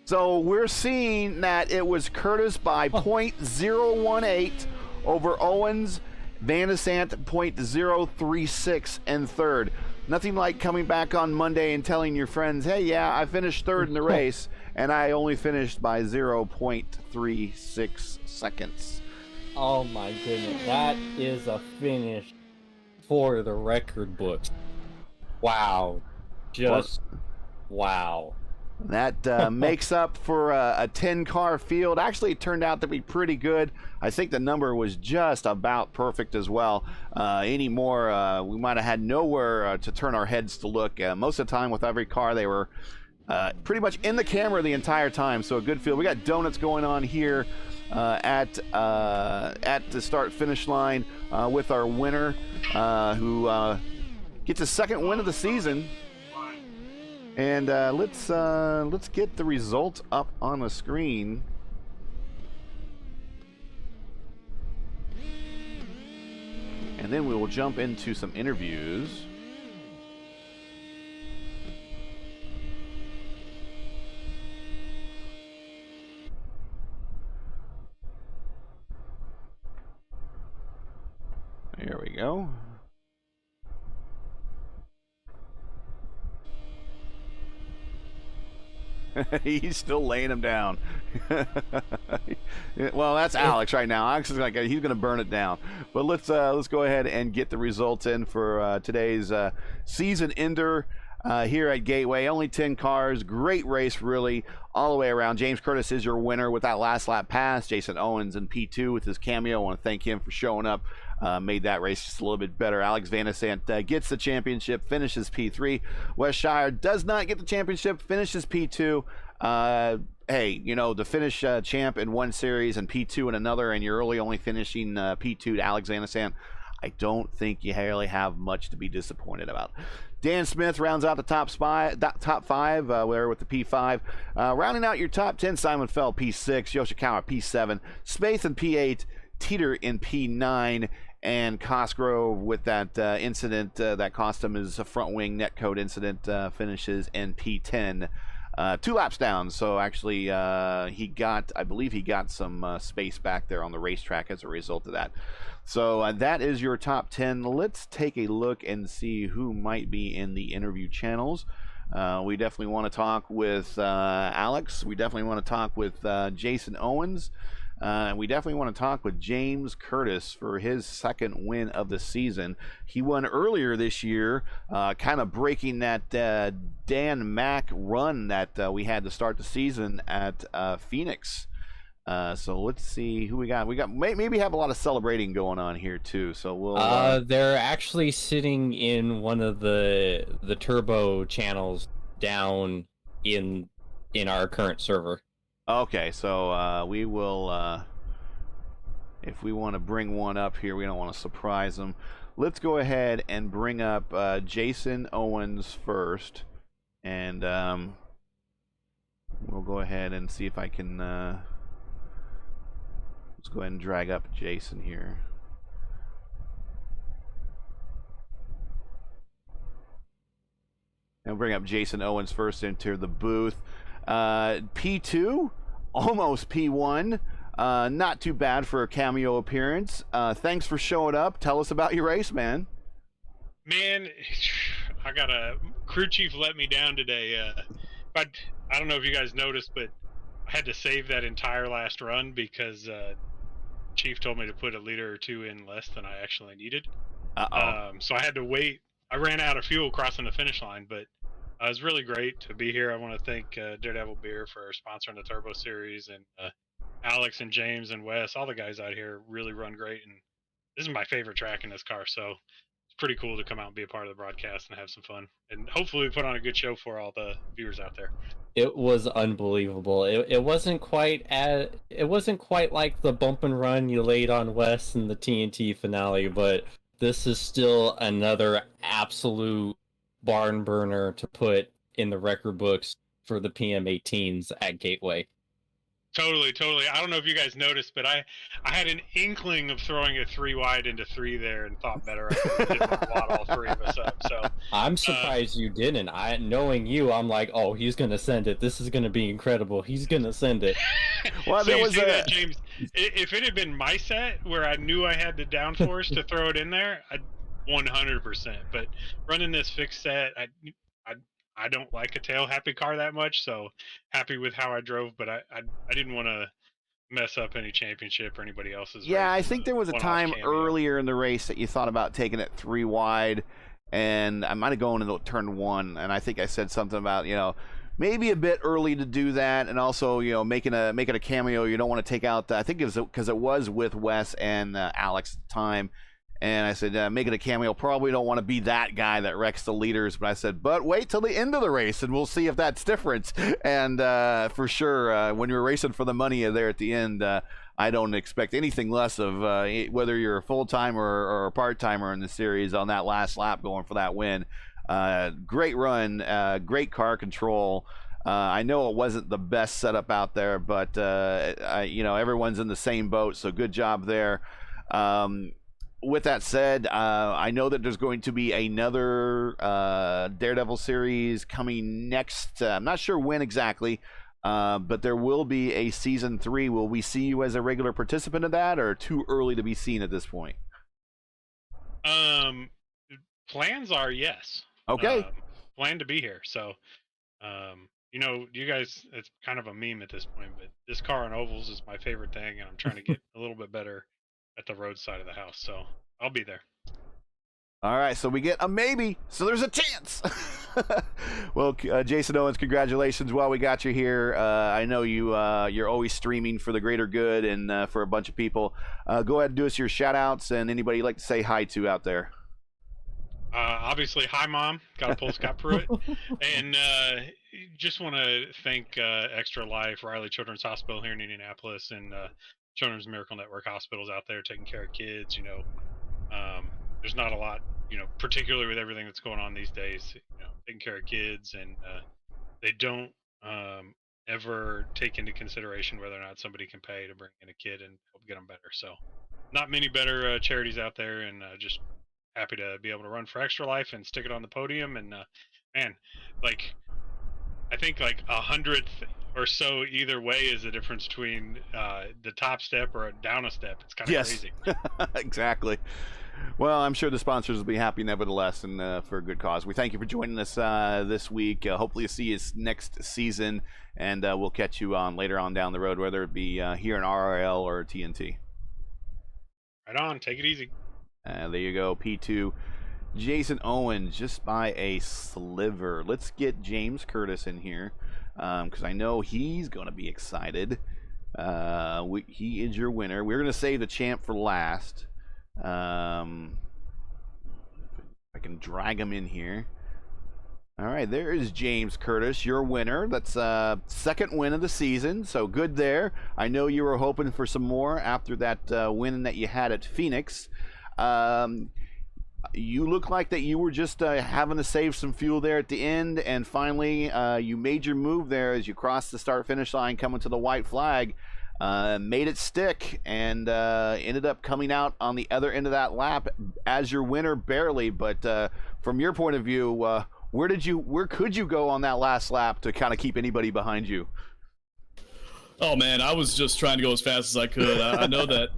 So we're seeing that it was Curtis by .018 over Owens, Van de Sant .036 in third. Nothing like coming back on Monday and telling your friends, hey, yeah, I finished third in the race, and I only finished by 0.36 seconds. Oh my goodness. That is a finish for the record books. Wow. Just wow. That makes up for a 10-car field. Actually, it turned out to be pretty good. I think the number was just about perfect as well. Any more, we might have had nowhere to turn our heads to look. Most of the time with every car, they were pretty much in the camera the entire time. So a good field. We got donuts going on here at the start-finish line with our winner who gets a second win of the season. And let's get the results up on the screen. And then we will jump into some interviews. There we go. He's still laying him down. Well, that's Alex right now. Alex is like he's going to burn it down. But let's go ahead and get the results in for today's season ender here at Gateway. Only 10 cars. Great race, really, all the way around. James Curtis is your winner with that last lap pass. Jason Owens in P2 with his cameo. I want to thank him for showing up. Made that race just a little bit better. Alex Van de Sant gets the championship, finishes P3. West Shire does not get the championship, finishes P2. Hey, you know, to finish champ in one series and P2 in another, and you're only finishing P2 to Alex Van de Sant, I don't think you really have much to be disappointed about. Dan Smith rounds out the top 5 there with the P5. Rounding out your top 10, Simon Feld, P6, Yoshikawa, P7, Spaeth in P8, Teeter in P9, and Cosgrove with that incident that cost him his front wing netcode incident finishes in P10. 2 laps down, so actually I believe he got some space back there on the racetrack as a result of that. So that is your top 10. Let's take a look and see who might be in the interview channels. We definitely want to talk with Alex. We definitely want to talk with Jason Owens. We definitely want to talk with James Curtis for his second win of the season. He won earlier this year, kind of breaking that Dan Mack run that we had to start the season at Phoenix. So let's see who we got. We got maybe have a lot of celebrating going on here too. So we'll. They're actually sitting in one of the turbo channels down in our current server. Okay, so we will, if we want to bring one up here, we don't want to surprise them. Let's go ahead and bring up we'll go ahead and see if I can. Let's go ahead and drag up Jason here. And bring up Jason Owens first into the booth. P2, almost P1. Not too bad for a cameo appearance. Thanks for showing up. Tell us about your race, man. Man, I got a crew chief let me down today. But I don't know if you guys noticed, but I had to save that entire last run because chief told me to put a liter or two in less than I actually needed. So I had to wait. I ran out of fuel crossing the finish line, but it was really great to be here. I want to thank Daredevil Beer for sponsoring the Turbo Series, and Alex and James and Wes, all the guys out here really run great. And this is my favorite track in this car, so it's pretty cool to come out and be a part of the broadcast and have some fun. And hopefully we put on a good show for all the viewers out there. It was unbelievable. It wasn't quite like the bump and run you laid on Wes in the TNT finale, but this is still another absolute barn burner to put in the record books for the PM18s at Gateway. Totally. I don't know if you guys noticed, but I had an inkling of throwing a 3 wide into 3 there and thought better. I didn't want to wad all 3 of us up. So I'm surprised you didn't. Knowing you, I'm like, oh, he's gonna send it. This is gonna be incredible. He's gonna send it. Well, so there was that, James. If it had been my set where I knew I had the downforce to throw it in there, I'd 100%. But running this fixed set, I don't like a tail happy car that much, so happy with how I drove, but I didn't want to mess up any championship or anybody else's. Yeah, race. I think there was a time earlier in the race that you thought about taking it 3 wide, and I might have gone into turn 1, and I think I said something about, maybe a bit early to do that, and also, making a cameo. You don't want to take out. I think it was because it was with Wes and Alex at the time. And I said, making a cameo, probably don't want to be that guy that wrecks the leaders. But I said, but wait till the end of the race, and we'll see if that's different. And for sure, when you're racing for the money there at the end, I don't expect anything less of whether you're a full-timer or a part-timer in the series on that last lap going for that win. Great run, great car control. I know it wasn't the best setup out there, but everyone's in the same boat, so good job there. With that said, I know that there's going to be another Daredevil series coming next. I'm not sure when exactly, but there will be a season 3. Will we see you as a regular participant of that, or too early to be seen at this point? Plans are yes. Okay. Plan to be here. So, you guys, it's kind of a meme at this point, but this car on ovals is my favorite thing, and I'm trying to get a little bit better at the road side of the house, so I'll be there. All right, so we get a maybe, so there's a chance. Well, Jason Owens, congratulations while we got you here. I know you're always streaming for the greater good and for a bunch of people. Go ahead and do us your shout outs and anybody you'd like to say hi to out there. Obviously, hi Mom, gotta pull Scott Pruitt. And just want to thank Extra Life, Riley Children's Hospital here in Indianapolis, and Children's Miracle Network hospitals out there taking care of kids. There's not a lot, particularly with everything that's going on these days, taking care of kids, and they don't ever take into consideration whether or not somebody can pay to bring in a kid and help get them better. So not many better charities out there, and just happy to be able to run for Extra Life and stick it on the podium. And man, I think 100th or so either way is the difference between the top step or down a step. It's kind of crazy. Exactly. Well, I'm sure the sponsors will be happy nevertheless, and for a good cause. We thank you for joining us this week. Hopefully see you next season, and we'll catch you on later on down the road, whether it be here in RIL or TNT. Right on. Take it easy. There you go, P2. Jason Owens, just by a sliver. Let's get James Curtis in here, because I know he's going to be excited. He is your winner. We're going to save the champ for last. I can drag him in here. All right, there is James Curtis, your winner. That's second win of the season, so good there. I know you were hoping for some more after that win that you had at Phoenix. you look like that you were just having to save some fuel there at the end, and finally you made your move there as you crossed the start-finish line coming to the white flag, made it stick, and ended up coming out on the other end of that lap as your winner barely. But from your point of view, where could you go on that last lap to kind of keep anybody behind you? Oh man, I was just trying to go as fast as I could. I know that,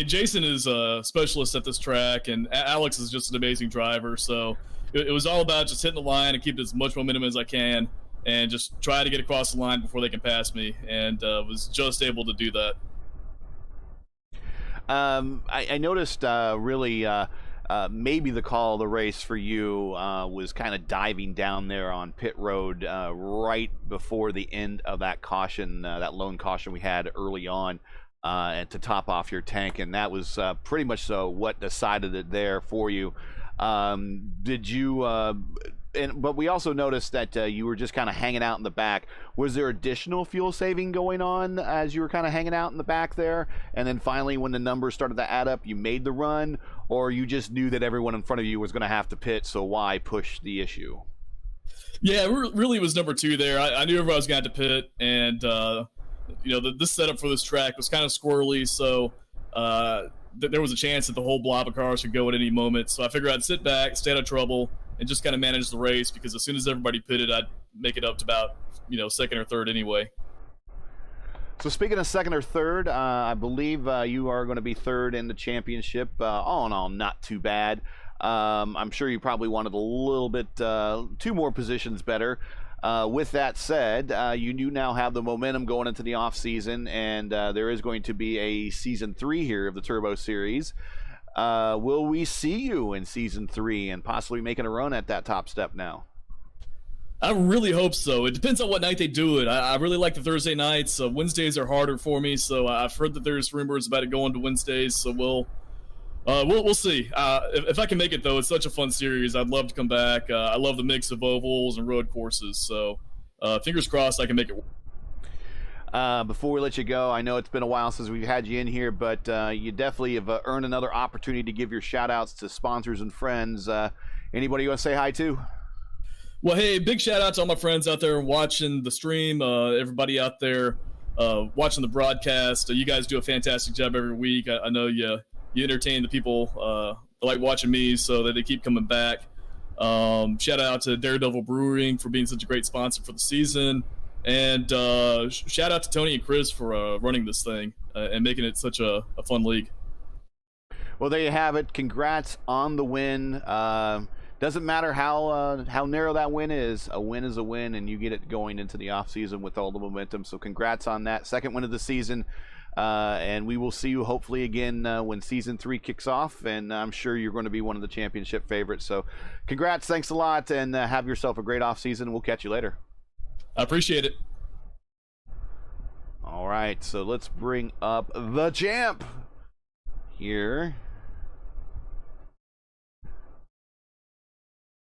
Jason is a specialist at this track, and Alex is just an amazing driver. So it was all about just hitting the line and keeping as much momentum as I can, and just try to get across the line before they can pass me. And was just able to do that. I noticed really. Maybe the call of the race for you was kind of diving down there on pit road right before the end of that caution, that lone caution we had early on, and to top off your tank, and that was pretty much so what decided it there for you. Did you? But we also noticed that you were just kind of hanging out in the back. Was there additional fuel saving going on as you were kind of hanging out in the back there? And then finally, when the numbers started to add up, you made the run, or you just knew that everyone in front of you was going to have to pit, so why push the issue? Yeah, it really was number two there. I knew everybody was going to have to pit, and this setup for this track was kind of squirrely, so there was a chance that the whole blob of cars could go at any moment. So I figured I'd sit back, stay out of trouble, and just kind of manage the race, because as soon as everybody pitted, I'd make it up to about, second or third anyway. So speaking of second or third, I believe you are going to be third in the championship. All in all, not too bad. I'm sure you probably wanted a little bit, 2 more positions better. With that said, you do now have the momentum going into the off season, and there is going to be a season 3 here of the Turbo Series. Will we see you in season 3 and possibly making a run at that top step now? I really hope so. It depends on what night they do it. I really like the Thursday nights. Wednesdays are harder for me, so I've heard that there's rumors about it going to Wednesdays. So we'll see. If I can make it, though, it's such a fun series. I'd love to come back. I love the mix of ovals and road courses. So fingers crossed I can make it. Before we let you go, I know it's been a while since we've had you in here, but you definitely have earned another opportunity to give your shout-outs to sponsors and friends. Anybody you want to say hi to? Well, hey, big shout-out to all my friends out there watching the stream, everybody out there watching the broadcast. You guys do a fantastic job every week. I know you entertain the people that like watching me, so that they keep coming back. Shout out to Daredevil Brewing for being such a great sponsor for the season. And shout out to Tony and Chris for running this thing and making it such a fun league. Well, there you have it. Congrats on the win. Doesn't matter how narrow that win is. A win is a win, and you get it going into the off season with all the momentum. So congrats on that second win of the season. And we will see you hopefully again when season 3 kicks off, and I'm sure you're going to be one of the championship favorites. So congrats, thanks a lot, and have yourself a great off season. We'll catch you later. I appreciate it. All right, so let's bring up the champ here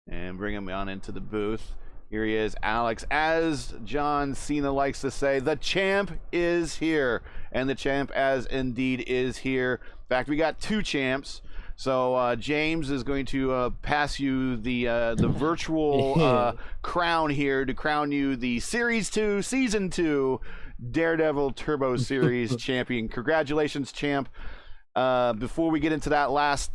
and bring him on into the booth. Here he is, Alex. As John Cena likes to say, the champ is here, and the champ as indeed is here. In fact, we got 2 champs. So James is going to pass you the virtual crown here to crown you the Series 2, Season 2 Daredevil Turbo Series champion. Congratulations, champ. Before we get into that last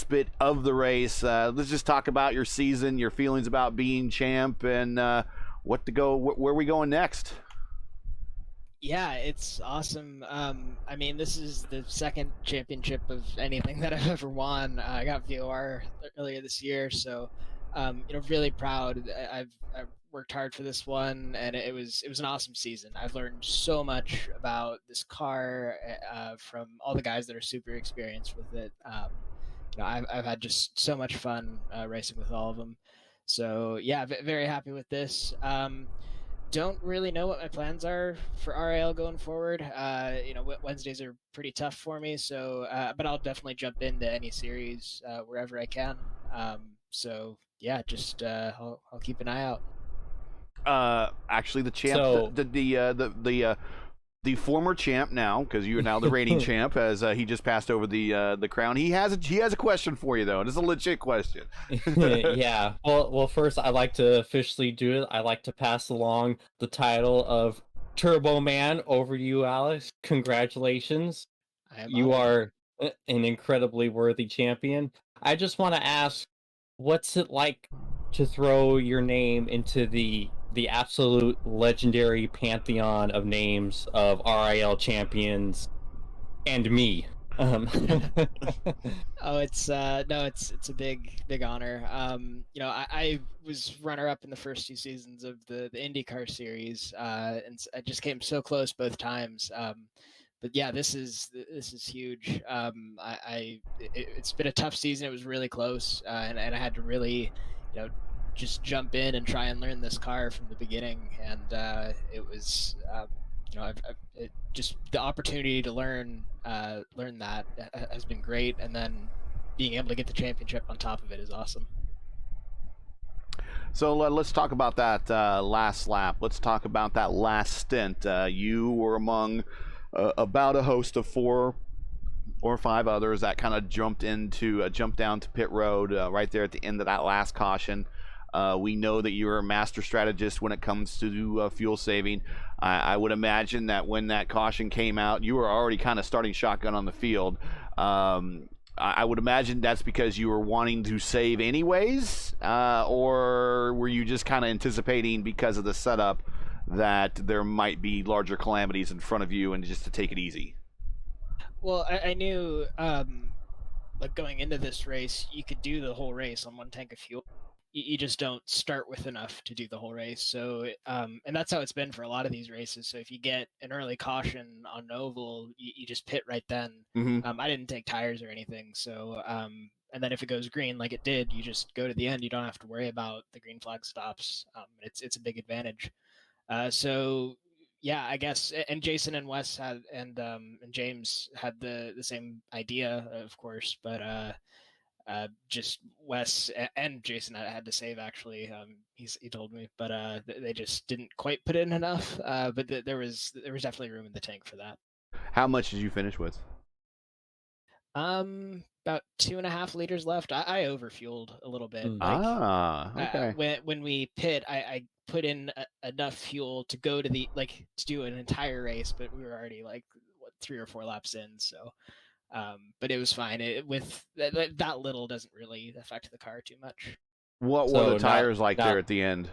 bit of the race, let's just talk about your season, your feelings about being champ, and where are we going next? Yeah, it's awesome. I mean, this is the second championship of anything that I've ever won. I got VOR earlier this year, so really proud. I've worked hard for this one, and it was an awesome season. I've learned so much about this car from all the guys that are super experienced with it. I've had just so much fun racing with all of them. So yeah, very happy with this. Don't really know what my plans are for RIL going forward. Wednesdays are pretty tough for me, so but I'll definitely jump into any series wherever I can. So yeah, just I'll keep an eye out. Actually, the champ, So- the the former champ now, because you're now the reigning champ, as he just passed over the crown. He has a question for you though, and it's a legit question. Yeah. Well, first I like to officially do it. I like to pass along the title of Turbo Man over you, Alex. Congratulations. You are an incredibly worthy champion. I just want to ask, what's it like to throw your name into the absolute legendary pantheon of names of RIL champions and me? Oh, it's no, it's a big honor. I was runner up in the first 2 seasons of the IndyCar series, and I just came so close both times. But yeah, this is huge. It's been a tough season. It was really close, and I had to really, just jump in and try and learn this car from the beginning. And it was, just the opportunity to learn that has been great, and then being able to get the championship on top of it is awesome. So let's talk about that last lap. Let's talk about that last stint. You were among about a host of 4 or 5 others that kind of jumped down to pit road right there at the end of that last caution. We know that you're a master strategist when it comes to fuel saving. I would imagine that when that caution came out, you were already kind of starting shotgun on the field. I would imagine that's because you were wanting to save anyways, or were you just kind of anticipating because of the setup that there might be larger calamities in front of you and just to take it easy? Well, I knew, like going into this race, you could do the whole race on 1 tank of fuel. You just don't start with enough to do the whole race. So, and that's how it's been for a lot of these races. So if you get an early caution on an oval, you just pit right then. Mm-hmm. I didn't take tires or anything. So, and then if it goes green like it did, you just go to the end. You don't have to worry about the green flag stops. It's a big advantage. So yeah, I guess, and Jason and Wes had, and James had the same idea, of course, but just Wes and Jason had to save, actually. He told me, but they just didn't quite put in enough. But there was definitely room in the tank for that. How much did you finish with? About 2.5 liters left. I overfueled a little bit. Okay. When we pit, I put in enough fuel to go to to do an entire race, but we were already 3 or 4 laps in. So, but it was fine. With that little doesn't really affect the car too much. What were the tires there at the end?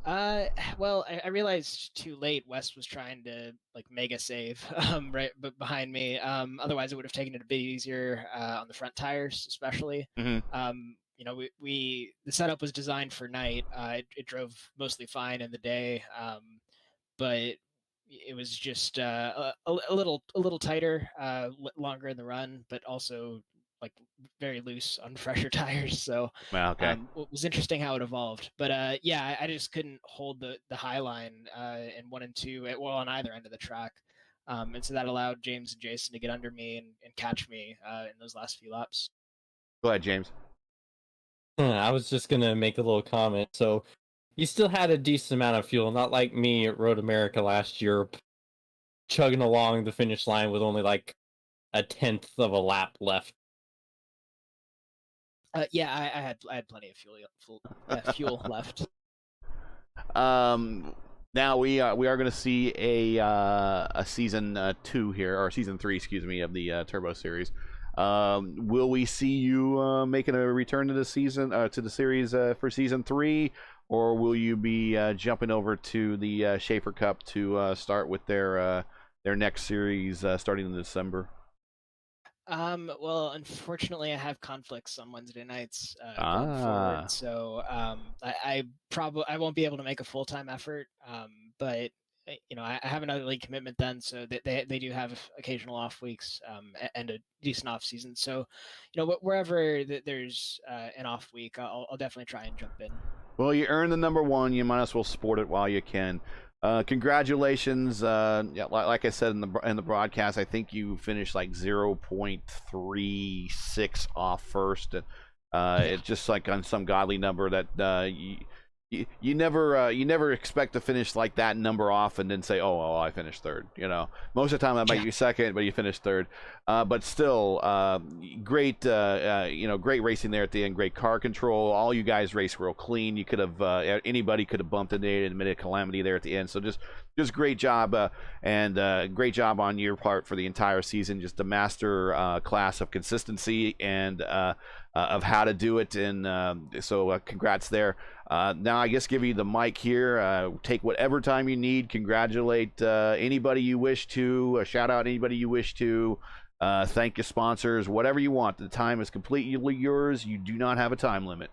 Well, I realized too late Wes was trying to mega save right behind me. Otherwise it would have taken it a bit easier on the front tires, especially. Mm-hmm. The setup was designed for night. It drove mostly fine in the day, but it was just a little tighter, longer in the run, but also very loose on fresher tires. So okay. It was interesting how it evolved, but yeah, I just couldn't hold the high line in 1 and 2, on either end of the track, and so that allowed James and Jason to get under me and catch me in those last few laps. Go ahead, James. I was just gonna make a little comment. So you still had a decent amount of fuel, not like me at Road America last year, chugging along the finish line with only 1/10 of a lap left. Yeah, I had plenty of fuel left. Now we are going to see a season 2 here, or season 3, excuse me, of the Turbo Series. Will we see you making a return to the series for season 3, or will you be jumping over to the Schaefer Cup to start with their next series starting in December? Well, unfortunately, I have conflicts on Wednesday nights going forward, so I won't be able to make a full-time effort. But I have another league commitment then, so they do have occasional off weeks and a decent off season. So, wherever there's an off week, I'll definitely try and jump in. Well, you earned the number 1. You might as well sport it while you can. Congratulations. Yeah, like I said in the broadcast, I think you finished 0.36 off first. It's just on some godly number that you never expect to finish like that number off and then say, oh, I finished third. Most of the time that might be second, but you finished third. But still, great great racing there at the end. Great car control. All you guys raced real clean. You could have anybody could have bumped into it and made a calamity there at the end. So just great job, and great job on your part for the entire season. Just a master class of consistency and of how to do it. And so congrats there. Now I guess give you the mic here. Take whatever time you need. Congratulate anybody you wish to. Shout out anybody you wish to. Thank your sponsors. Whatever you want. The time is completely yours. You do not have a time limit.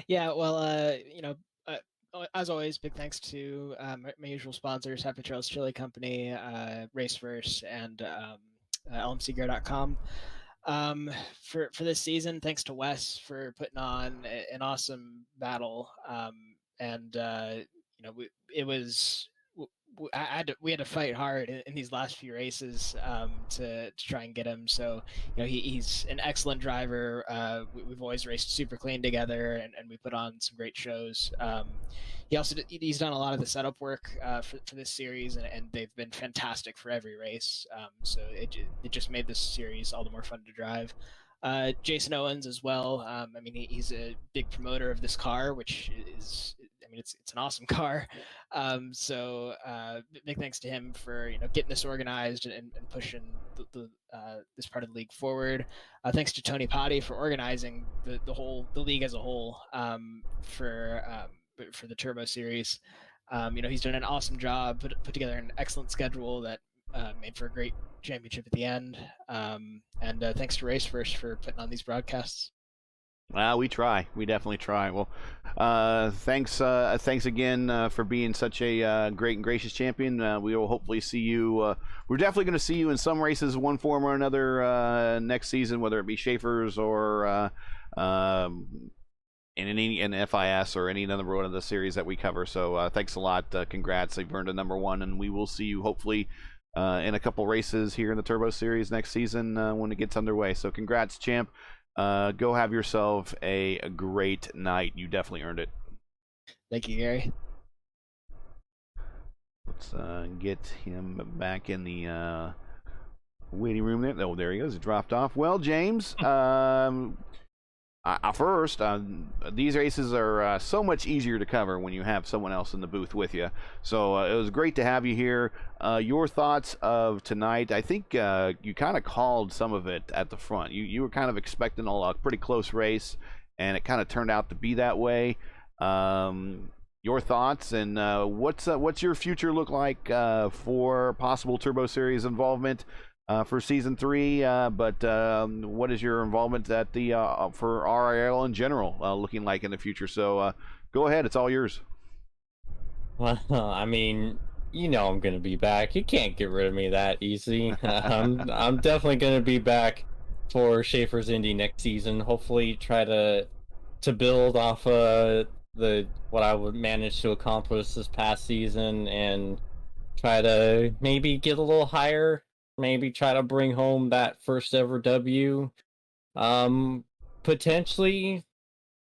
Yeah. Well, as always, big thanks to my usual sponsors: Happy Trails Chili Company, Raceverse, and lmcgear.com. For this season, thanks to Wes for putting on an awesome battle. We had to fight hard in these last few races to try and get him. So he's an excellent driver. We've always raced super clean together, and we put on some great shows. He's done a lot of the setup work for this series, and they've been fantastic for every race. So it just made this series all the more fun to drive. Jason Owens as well. He's a big promoter of this car, which is, it's an awesome car. So big thanks to him for getting this organized and pushing this part of the league forward. Thanks to Tony Potty for organizing the league as a whole for the Turbo Series. He's done an awesome job, put together an excellent schedule that made for a great championship at the end. And thanks to Raceverse for putting on these broadcasts. We try. We definitely try. Well, thanks again for being such a great and gracious champion. We will hopefully see you. We're definitely going to see you in some races, one form or another, next season, whether it be Schaefer's or in FIS or any other one of the series that we cover. So thanks a lot. Congrats. You've earned a #1, and we will see you hopefully in a couple races here in the Turbo Series next season when it gets underway. So congrats, champ. Go have yourself a great night. You definitely earned it. Thank you, Gary. Let's get him back in the waiting room there. Oh, there he goes. He dropped off. Well, James, first, these races are so much easier to cover when you have someone else in the booth with you. So it was great to have you here. Your thoughts of tonight? I think you kind of called some of it at the front. You were kind of expecting a pretty close race, and it kind of turned out to be that way. Your thoughts, and what's your future look like for possible Turbo Series involvement? For season 3, but what is your involvement at the for RIL in general looking like in the future? So go ahead, it's all yours. Well, I'm gonna be back. You can't get rid of me that easy. I'm definitely gonna be back for Schaefer's Indy next season. Hopefully, try to build off what I would manage to accomplish this past season, and try to maybe get a little higher. Maybe try to bring home that first ever W. Potentially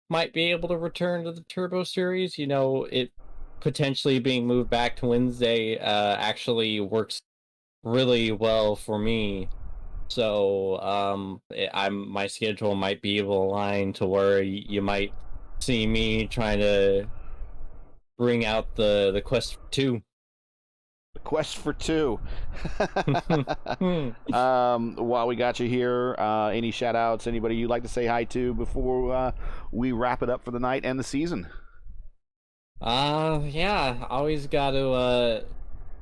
might be able to return to the Turbo Series. It potentially being moved back to Wednesday actually works really well for me. So my schedule might be able to align to where you might see me trying to bring out the Quest for 2. Quest for 2. While we got you here, any shout outs, anybody you'd like to say hi to before we wrap it up for the night and the season? Yeah, always got to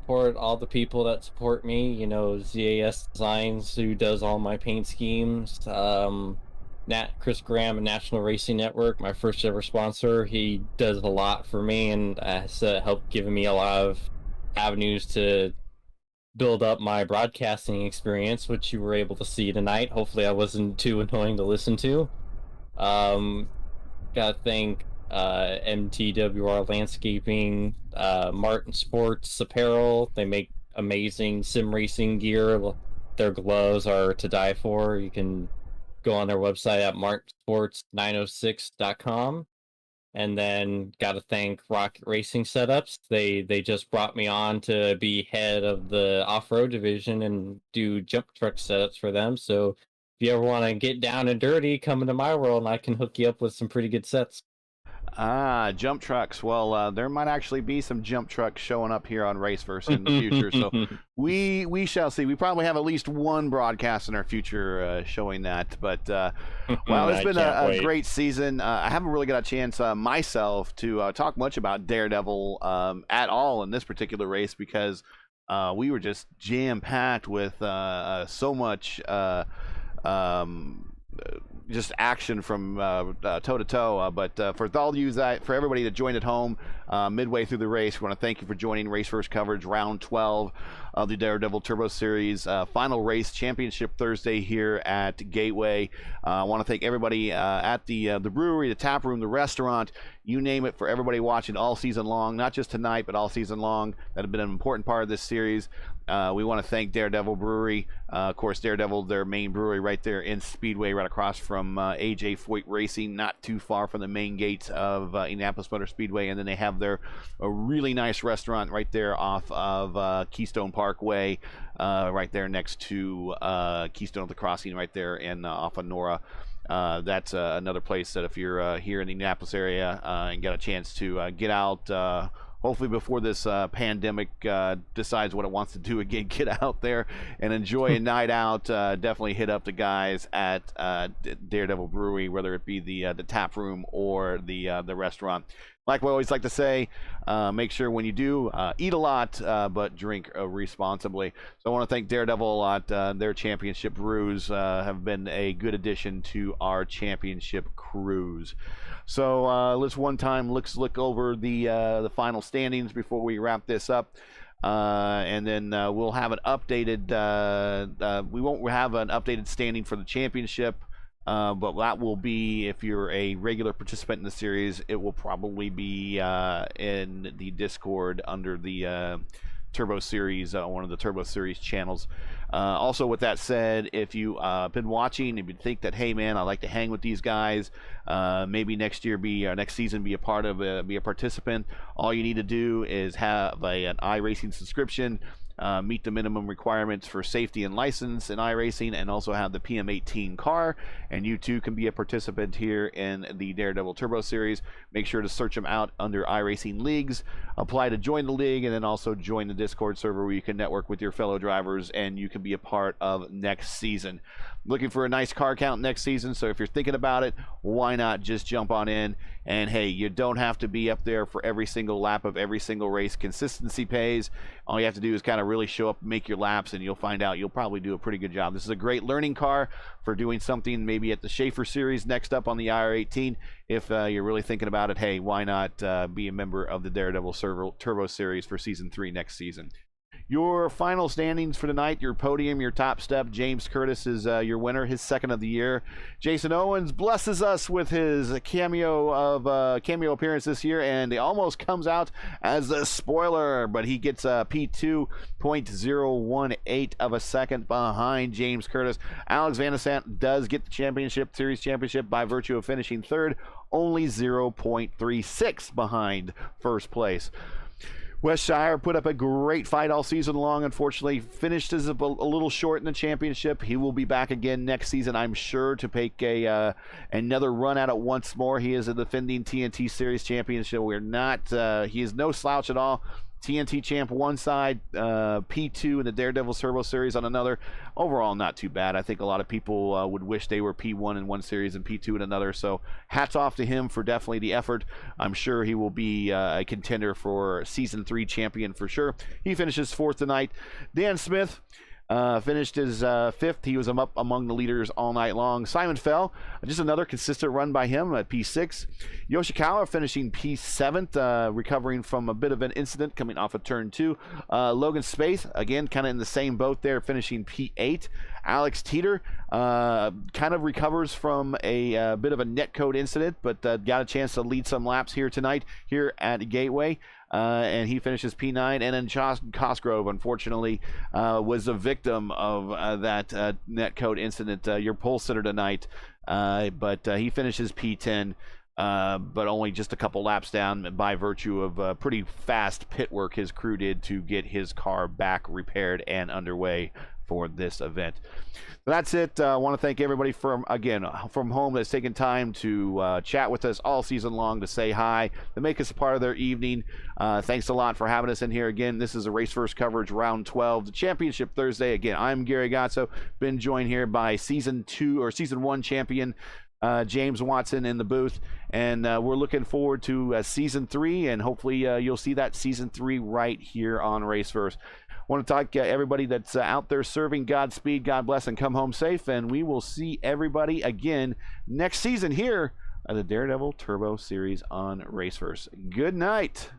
support all the people that support me. ZAS Designs, who does all my paint schemes. Chris Graham, National Racing Network, my first ever sponsor. He does a lot for me and has helped giving me a lot of avenues to build up my broadcasting experience, which you were able to see tonight. Hopefully I wasn't too annoying to listen to. Gotta thank MTWR Landscaping, Martin Sports Apparel. They make amazing sim racing gear. Their gloves are to die for. You can go on their website at martinsports906.com. And then got to thank Rocket Racing Setups. They just brought me on to be head of the off-road division and do jump truck setups for them. So if you ever want to get down and dirty, come into my world and I can hook you up with some pretty good sets. Jump trucks. Well, there might actually be some jump trucks showing up here on Raceverse in the future. So we shall see. We probably have at least one broadcast in our future showing that. But well, it's been a great season. I haven't really got a chance myself to talk much about Daredevil at all in this particular race because we were just jam packed with so much. Just action from toe to toe. But for all you for everybody that joined at home midway through the race, we want to thank you for joining Race First coverage, round 12 of the Daredevil Turbo Series final race championship Thursday here at Gateway. I want to thank everybody at the brewery, the taproom, the restaurant, you name it, for everybody watching all season long, not just tonight, but all season long, that have been an important part of this series. We want to thank Daredevil Brewery. Of course, Daredevil, their main brewery right there in Speedway, right across from AJ Foyt Racing, not too far from the main gates of Indianapolis Motor Speedway. And then they have a really nice restaurant right there off of Keystone Parkway, right there next to Keystone at the Crossing right there and off of Nora. That's another place that if you're here in the Indianapolis area and get a chance to get out, hopefully before this pandemic decides what it wants to do again, get out there and enjoy a night out. Definitely hit up the guys at Daredevil Brewing, whether it be the tap room or the restaurant. Like we always like to say, make sure when you do, eat a lot, but drink responsibly. So I want to thank Daredevil a lot. Their championship brews have been a good addition to our championship cruise. So let's look over the final standings before we wrap this up. And then we'll have an updated, we won't have an updated standing for the championship. But that will be, if you're a regular participant in the series, it will probably be in the Discord under the Turbo Series, one of the Turbo Series channels. Also, with that said, if you've been watching, if you think that, hey man, I like to hang with these guys, maybe next season be a part of, be a participant, all you need to do is have an iRacing subscription. Meet the minimum requirements for safety and license in iRacing, and also have the PM18 car, and you too can be a participant here in the Daredevil Turbo Series. Make sure to search them out under iRacing Leagues, apply to join the league, and then also join the Discord server where you can network with your fellow drivers and you can be a part of next season. Looking for a nice car count next season, so if you're thinking about it, why not just jump on in? And hey, you don't have to be up there for every single lap of every single race. Consistency pays. All you have to do is kind of really show up, make your laps, and you'll find out you'll probably do a pretty good job. This is a great learning car for doing something maybe at the Schaefer Series next up on the IR18. If you're really thinking about it, hey, why not be a member of the Daredevil Turbo Series for Season 3 next season? Your final standings for tonight, your podium, your top step. James Curtis is your winner, his second of the year. Jason Owens blesses us with his cameo appearance this year, and it almost comes out as a spoiler, but he gets a P2.018 of a second behind James Curtis. Alex Van de Sant does get the series championship by virtue of finishing third, only 0.36 behind first place. Wes Shire put up a great fight all season long. Unfortunately, finished as a little short in the championship. He will be back again next season, I'm sure, to take another run at it once more. He is a defending TNT Series championship. He is no slouch at all. TNT champ one side, P2 in the Daredevil Turbo Series on another. Overall, not too bad. I think a lot of people would wish they were P1 in one series and P2 in another. So hats off to him for definitely the effort. I'm sure he will be a contender for Season 3 champion for sure. He finishes fourth tonight. Dan Smith finished his fifth. He was up among the leaders all night long. Simon Fell, just another consistent run by him at P6. Yoshikawa finishing P7th, recovering from a bit of an incident coming off of turn 2. Logan Spaeth, again, kind of in the same boat there, finishing P8. Alex Teeter kind of recovers from a bit of a netcode incident, but got a chance to lead some laps here tonight here at Gateway. And he finishes P9. And then Cosgrove, unfortunately, was a victim of that netcode incident, your pole sitter tonight. But he finishes P10. but only just a couple laps down by virtue of pretty fast pit work his crew did to get his car back repaired and underway for this event. That's it. I want to thank everybody from home that's taken time to chat with us all season long, to say hi, to make us a part of their evening. Thanks a lot for having us in here again. This is a Race First coverage, round 12, the championship Thursday. Again, I'm Gary Gazzo, been joined here by season 1 champion James Watson in the booth, and we're looking forward to season 3, and hopefully you'll see that season 3 right here on Race First. I want to thank everybody that's out there serving. Godspeed, God bless, and come home safe. And we will see everybody again next season here at the Daredevil Turbo Series on Race First. Good night.